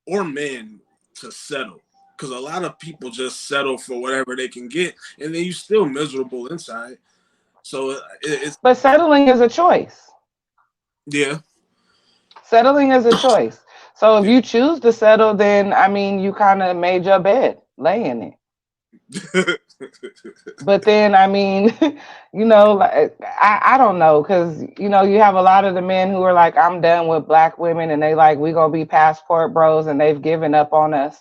S2: or men to settle, because a lot of people just settle for whatever they can get, and then you still miserable inside. So it's
S1: But settling is a choice.
S2: yeah,
S1: Settling is a choice. So if
S2: yeah.
S1: you choose to settle, then I mean, you kind of made your bed, lay in it. But then I mean, like, I don't know, because you have a lot of the men who are like, I'm done with black women, and they like, we gonna be passport bros, and they've given up on us.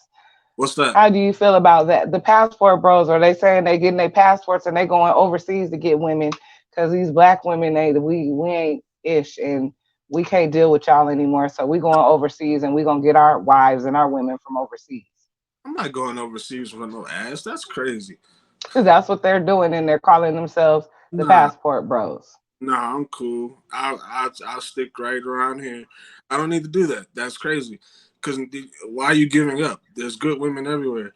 S2: What's that?
S1: How do you feel about that? The passport bros, are they saying they getting their passports and they going overseas to get women, because these black women, we ain't ish, and we can't deal with y'all anymore, so we going overseas and we gonna get our wives and our women from overseas.
S2: I'm not going overseas with no ass. That's crazy.
S1: That's what they're doing, and they're calling themselves the
S2: Nah,
S1: passport bros.
S2: nah, I'm cool. I'll stick right around here. I don't need to do that. That's crazy. Because why are you giving up? There's good women everywhere.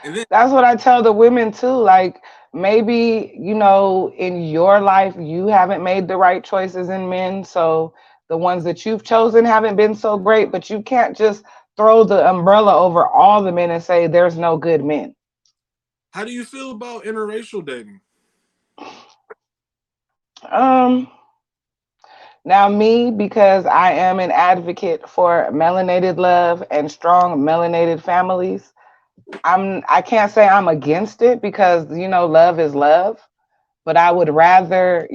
S2: And then
S1: That's what I tell the women too. Like, maybe, in your life, you haven't made the right choices in men. So the ones that you've chosen haven't been so great, but you can't just throw the umbrella over all the men and say there's no good men.
S2: how do you feel about interracial dating?
S1: Um, Now, me, because I am an advocate for melanated love and strong melanated families, I can't say I'm against it, because love is love, but I would rather,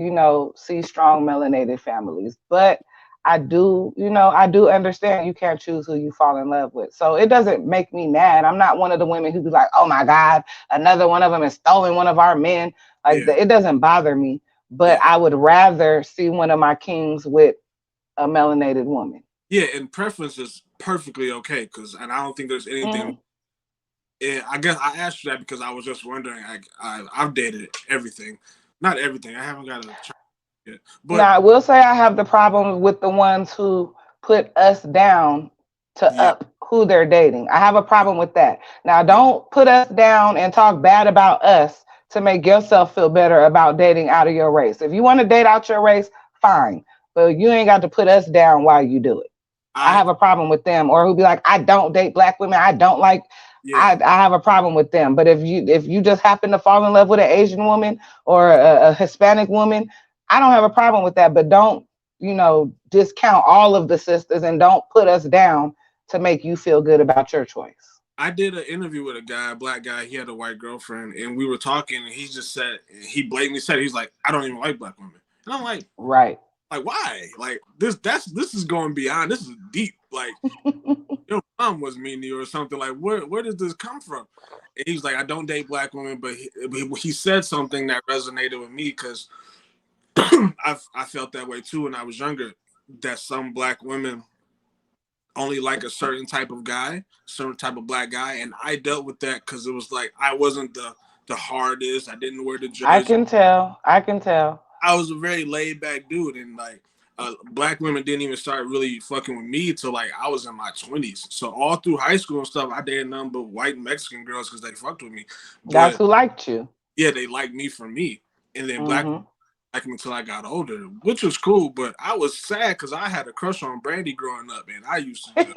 S1: see strong melanated families. But I do understand you can't choose who you fall in love with. So it doesn't make me mad. I'm not one of the women who be like, oh my God, another one of them is stolen one of our men. Like,
S2: Yeah,
S1: it doesn't bother me. But
S2: yeah,
S1: I would rather see one of my kings with a melanated woman.
S2: yeah. And preference is perfectly okay. And I don't think there's anything.
S1: Mm.
S2: Yeah, I guess I asked you that because I was just wondering. I've dated everything, not everything. I haven't got a child yet, but
S1: Now, I will say I have the problem with the ones who put us down to
S2: yeah,
S1: up who they're dating. I have a problem with that. Now,
S2: yeah,
S1: don't put us down and talk bad about us to make yourself feel better about dating out of your race. If you want to date out your race, fine. But you ain't got to put us down while you do it. I
S2: I
S1: have a problem with them, or who be like, I don't date black women. I don't like.
S2: yeah.
S1: I have a problem with them. But if you just happen to fall in love with an Asian woman or a Hispanic woman, I don't have a problem with that. But don't discount all of the sisters, and don't put us down to make you feel good about your choice.
S2: I did an interview with a guy, a black guy. He had a white girlfriend, and we were talking, and he just said he blatantly said he's like, I don't even like black women, and I'm
S1: Right.
S2: like why? Like this is going beyond. This is deep. Like your mom was mean to you or something. Like where does this come from? And he's like, I don't date black women, but he said something that resonated with me because I felt that way too when I was younger. That some black women only like a certain type of guy, certain type of black guy, and I dealt with that because it was like I wasn't the hardest. I didn't wear the
S1: I
S2: jersey.
S1: can tell. I can tell.
S2: I was a very laid back dude, and like black women didn't even start really fucking with me till like I was in my 20s. So all through high school and stuff, I dated nothing but white Mexican girls because they fucked with me.
S1: That's
S2: But
S1: who liked you.
S2: yeah, they liked me for me, and then black
S1: Hmm.
S2: like me until I got older, which was cool. But I was sad because I had a crush on Brandy growing up, and I used to just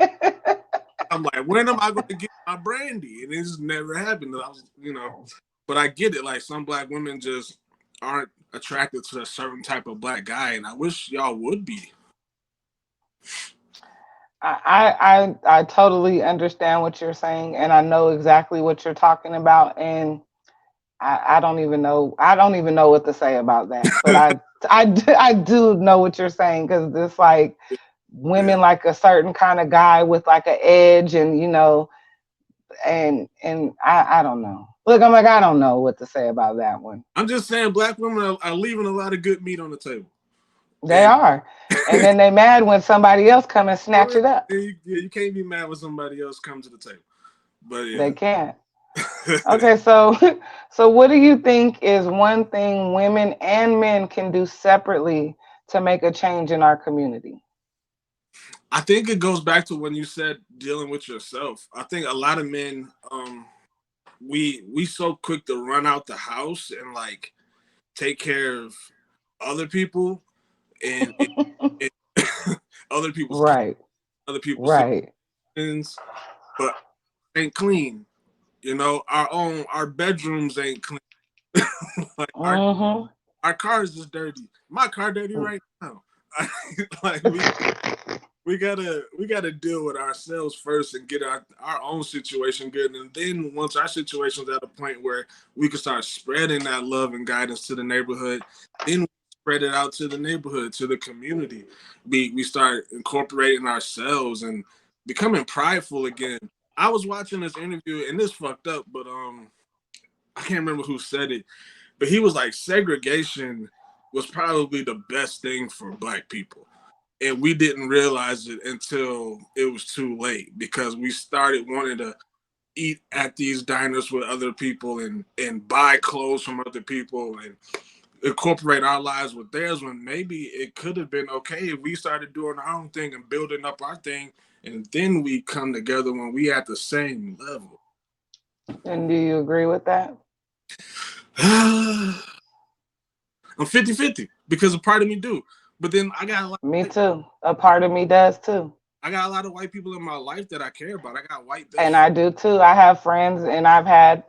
S2: I'm like, when am I going to get my Brandy? And it just never happened. I was, but I get it. Like some black women just aren't attracted to a certain type of black guy, and I wish y'all would be.
S1: I totally understand what you're saying, and I know exactly what you're talking about, and I don't even know. I don't even know what to say about that. But I do know what you're saying, because it's like
S2: Yeah.
S1: women like a certain kind of guy with like an edge, and and I don't know. Look, I'm like, I don't know what to say about that one.
S2: I'm just saying, black women are leaving a lot of good meat on the table.
S1: They
S2: And
S1: are. And then they mad when somebody else come and snatch it up.
S2: You can't be mad when somebody else comes to the table. But
S1: They can't.
S2: yeah.
S1: Okay, so so what do you think is one thing women and men can do separately to make a change in our community?
S2: I think it goes back to when you said dealing with yourself. I think a lot of men, we so quick to run out the house and like take care of other people and other people's kids,
S1: Right,
S2: other people's
S1: right.
S2: citizens, but ain't clean. You know, our bedrooms ain't clean. Like
S1: Mm-hmm.
S2: our cars is dirty. My car dirty right now. Like we gotta deal with ourselves first and get our own situation good, and then once our situation's at a point where we can start spreading that love and guidance to the neighborhood, then we spread it out to the neighborhood, to the community. We start incorporating ourselves and becoming prideful again. I was watching this interview and this fucked up, but I can't remember who said it, but he was like segregation was probably the best thing for black people, and we didn't realize it until it was too late because we started wanting to eat at these diners with other people and buy clothes from other people and incorporate our lives with theirs, when maybe it could have been okay if we started doing our own thing and building up our thing, and then we come together when we at the same level.
S1: And do you agree with that?
S2: I'm 50-50 because a part of me do, but then
S1: Me too. A part of me does too.
S2: I got a lot of white people in my life that I care about. I got white best
S1: And
S2: friends.
S1: I do too. I have friends and I've had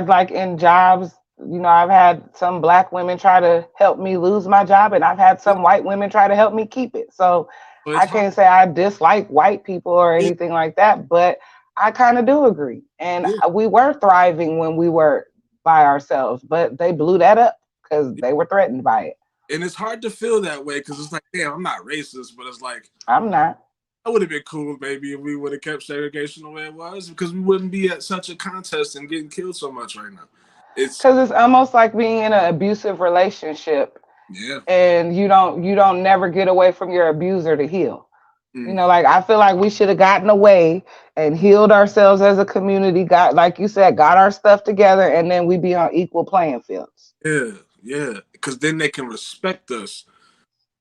S1: like in jobs, I've had some black women try to help me lose my job and I've had some white women try to help me keep it. So
S2: So it's
S1: I
S2: hard.
S1: can't say I dislike white people or
S2: Yeah,
S1: anything like that, but I kind of do agree. And
S2: yeah,
S1: we were thriving when we were by ourselves, but they blew that up because
S2: yeah.
S1: they were threatened by it.
S2: And it's hard to feel that way because it's like, damn, I'm not racist, but it's like
S1: I'm not.
S2: I would have been cool maybe if we would have kept segregation the way it was, because we wouldn't be at such a contest and getting killed so much right now. It's
S1: Because it's almost like being in an abusive relationship
S2: yeah.
S1: and you don't never get away from your abuser to heal.
S2: Mm,
S1: Like I feel like we should have gotten away and healed ourselves as a community, got like you said, got our stuff together, and then we be on equal playing fields.
S2: yeah, yeah. Because then they can respect us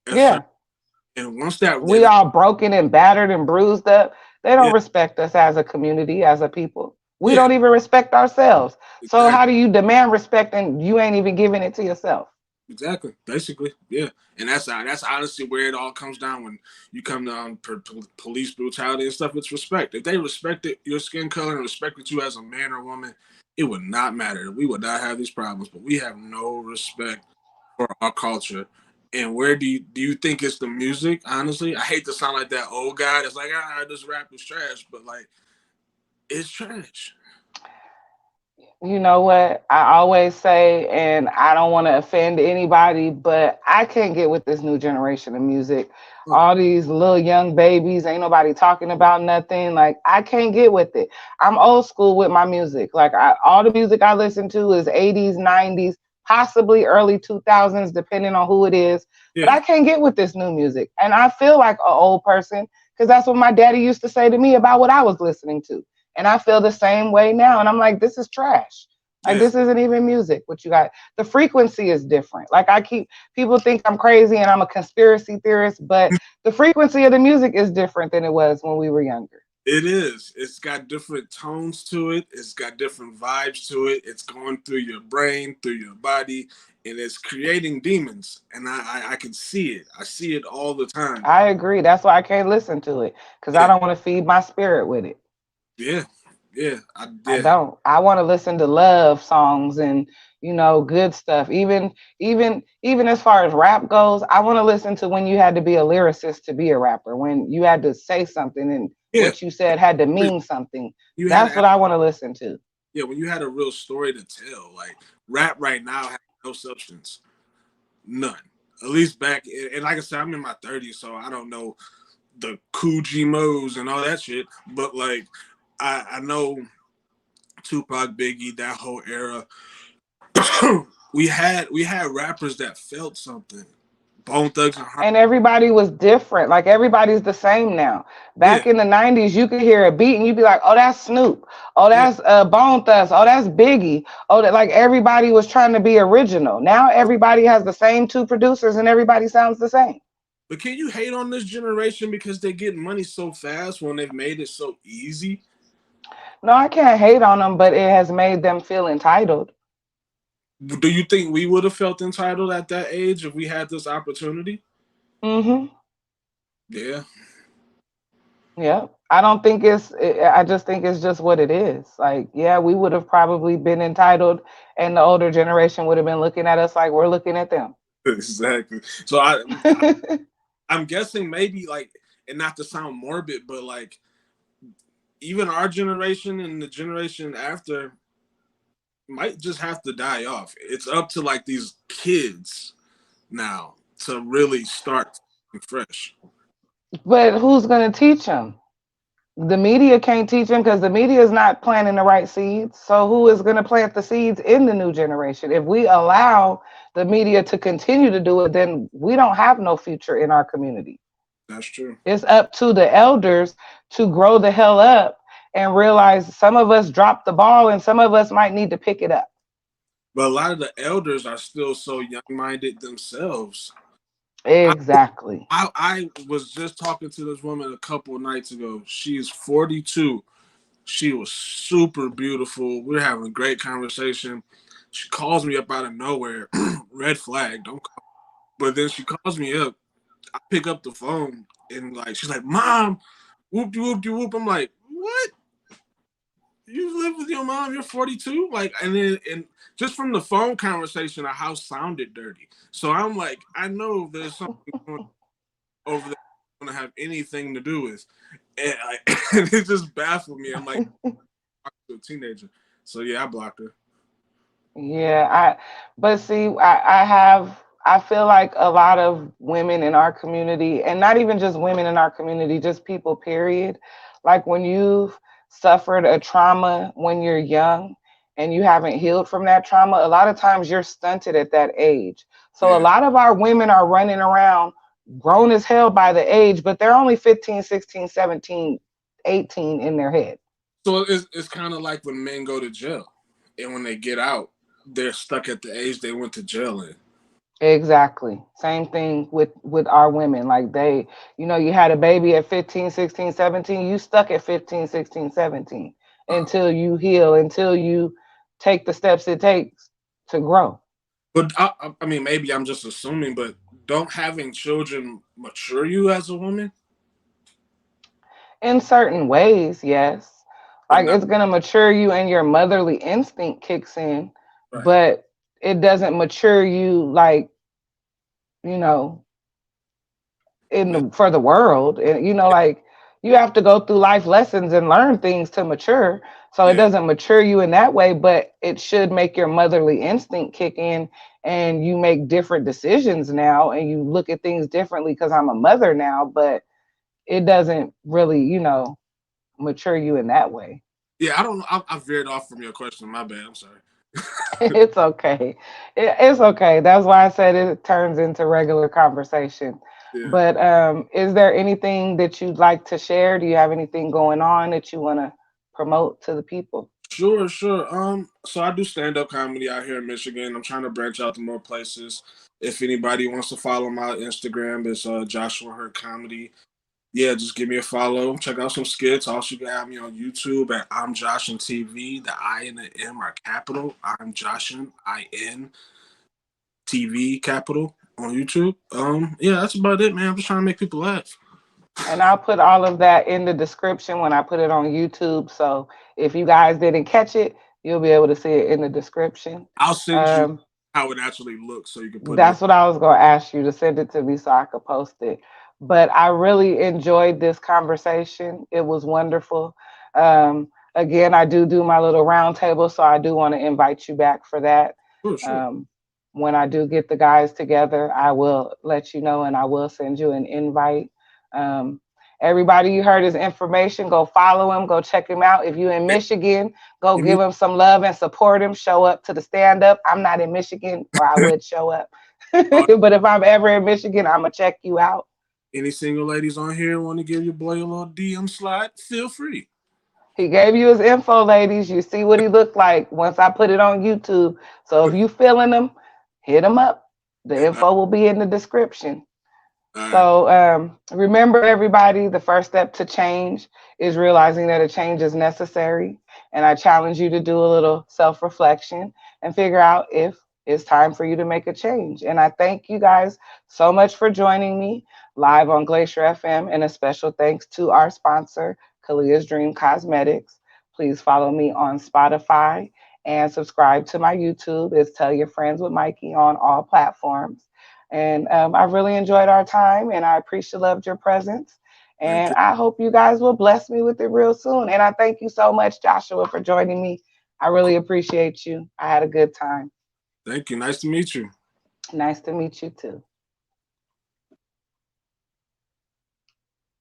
S2: as certain,
S1: Yeah.
S2: and once that
S1: We all broken and battered and bruised up. They don't
S2: yeah,
S1: respect us as a community, as a people. We
S2: yeah,
S1: don't even respect ourselves. So
S2: exactly.
S1: how do you demand respect and you ain't even giving it to yourself?
S2: Exactly. Basically, yeah. And that's honestly where it all comes down when you come to police brutality and stuff. It's respect. If they respected your skin color and respected you as a man or woman, it would not matter. We would not have these problems. But we have no respect for our culture. And where do you think it's the music? Honestly, I hate to sound like that old guy that's like, this rap is trash, but like, it's trash.
S1: You know what? I always say, and I don't want to offend anybody, but I can't get with this new generation of music. All these little young babies, ain't nobody talking about nothing. Like, I can't get with it. I'm old school with my music. Like, all the music I listen to is 80s, 90s, possibly early 2000s, depending on who it is. But
S2: Yeah,
S1: I can't get with this new music. And I feel like an old person because that's what my daddy used to say to me about what I was listening to. And I feel the same way now. And I'm like, this is trash. Like,
S2: yeah.
S1: this isn't even music. What you got? The frequency is different. Like, people think I'm crazy and I'm a conspiracy theorist, but the frequency of the music is different than it was when we were younger.
S2: It is. It's got different tones to it. It's got different vibes to it. It's going through your brain, through your body, and it's creating demons. And I can see it. I see it all the time.
S1: I agree. That's why I can't listen to it because I
S2: Yeah,
S1: don't want to feed my spirit with it.
S2: yeah, yeah.
S1: I
S2: Yeah,
S1: don't. I want to listen to love songs and good stuff. Even as far as rap goes, I want to listen to when you had to be a lyricist to be a rapper, when you had to say something and
S2: yeah.
S1: what you said had to mean something.
S2: You had
S1: That's
S2: a
S1: what I want to listen to.
S2: yeah. When you had a real story to tell, like rap right now has no substance, none. At least back, and like I said, I'm in my 30s, so I don't know the Coogee Mo's and all that shit. But like, I know Tupac, Biggie, that whole era. we had rappers that felt something, Bone Thugs and
S1: And everybody was different. Like everybody's the same now.
S2: Yeah,
S1: Back in the 90s, you could hear a beat and you'd be like, oh, that's Snoop. Oh,
S2: yeah,
S1: that's Bone Thugs. Oh, that's Biggie. Oh, that, like everybody was trying to be original. Now everybody has the same two producers and everybody sounds the same.
S2: but can you hate on this generation because they get money so fast when they've made it so easy?
S1: No, I can't hate on them, but it has made them feel entitled.
S2: Do you think we would have felt entitled at that age if we had this opportunity?
S1: Mm-hmm.
S2: Yeah.
S1: Yeah. I don't think I just think it's just what it is. Like, yeah, we would have probably been entitled and the older generation would have been looking at us like we're looking at them.
S2: Exactly. So I'm guessing maybe like, and not to sound morbid, but like even our generation and the generation after might just have to die off. It's up to like these kids now to really start fresh.
S1: But who's going to teach them? The media can't teach them because the media is not planting the right seeds. So who is going to plant the seeds in the new generation? If we allow the media to continue to do it, then we don't have no future in our community.
S2: That's true.
S1: It's up to the elders to grow the hell up and realize some of us dropped the ball and some of us might need to pick it up.
S2: But a lot of the elders are still so young-minded themselves.
S1: Exactly.
S2: I was just talking to this woman a couple of nights ago. She's 42. She was super beautiful. We are having a great conversation. She calls me up out of nowhere. Red flag, don't call. But then she calls me up. I pick up the phone and like she's like, "Mom, whoop de whoop de whoop." I'm like, "What? You live with your mom? You're 42?" Like, and just from the phone conversation, our house sounded dirty. So I'm like, I know there's something going over there I don't have anything to do with, and, and it just baffled me. I'm like, a teenager. So yeah, I blocked her.
S1: Yeah, but see, I feel like a lot of women in our community, and not even just women in our community, just people, period. Like when you've suffered a trauma when you're young and you haven't healed from that trauma, a lot of times you're stunted at that age. So a
S2: Yeah.
S1: lot of our women are running around grown as hell by the age, but they're only 15, 16, 17, 18 in their head.
S2: So it's kind of like when men go to jail, and when they get out, they're stuck at the age they went to jail in.
S1: Exactly. Same thing with our women. Like they, you had a baby at 15, 16, 17, you stuck at 15, 16, 17 until you heal, until you take the steps it takes to grow.
S2: But I mean, maybe I'm just assuming, but don't having children mature you as a woman?
S1: In certain ways, yes.
S2: But
S1: Like
S2: not
S1: it's gonna mature you and your motherly instinct kicks in,
S2: right.
S1: but it doesn't mature you like, you know, for the world. And like you have to go through life lessons and learn things to mature. So it
S2: Yeah.
S1: doesn't mature you in that way, but it should make your motherly instinct kick in and you make different decisions now and you look at things differently because I'm a mother now, but it doesn't really, mature you in that way.
S2: Yeah, I don't know. I veered off from your question. My bad. I'm sorry.
S1: It's okay. It's okay. That's why I said it turns into regular conversation.
S2: Yeah.
S1: But is there anything that you'd like to share? Do you have anything going on that you want to promote to the people?
S2: Sure, sure. So I do stand up comedy out here in Michigan. I'm trying to branch out to more places. If anybody wants to follow my Instagram, it's Joshua Hurt Comedy. Yeah, just give me a follow. Check out some skits. Also, you can have me on YouTube at I'm Joshin TV. The I and the M are capital. I'm Joshin, IN TV capital on YouTube. Yeah, that's about it, man. I'm just trying to make people laugh.
S1: And I'll put all of that in the description when I put it on YouTube. So if you guys didn't catch it, you'll be able to see it in the description.
S2: I'll send you
S1: Um,
S2: how it actually looks so you can put it.
S1: That's what I was going to ask you to send it to me so I could post it. But I really enjoyed this conversation. It was wonderful. Again, I do my little roundtable, so I do want to invite you back for that.
S2: Sure, sure.
S1: Um, when I do get the guys together, I will let you know and I will send you an invite. Um, Everybody you heard his information, go follow him, go check him out. If you're in Michigan, go give him some love and support him. Show up to the stand up. I'm not in Michigan, or I would show up. But if I'm ever in Michigan, I'm gonna check you out.
S2: Any single ladies on here want to give your boy a little DM slide? Feel free.
S1: He gave you his info, ladies. You see what he looked like once I put it on YouTube. So if you feeling him, hit him up. The info will be in the description.
S2: All
S1: So remember, everybody, the first step to change is realizing that a change is necessary. And I challenge you to do a little self reflection and figure out if it's time for you to make a change. And I thank you guys so much for joining me live on Glacier FM. And a special thanks to our sponsor, Kalia's Dream Cosmetics. Please follow me on Spotify and subscribe to my YouTube. It's Tell Your Friends with Mikey on all platforms. And I've really enjoyed our time, and I appreciate loved your presence.
S2: right.
S1: And I hope you guys will bless me with it real soon. And I thank you so much, Joshua, for joining me. I really appreciate you. I had a good time.
S2: Thank you. Nice to meet you.
S1: Nice to meet you too.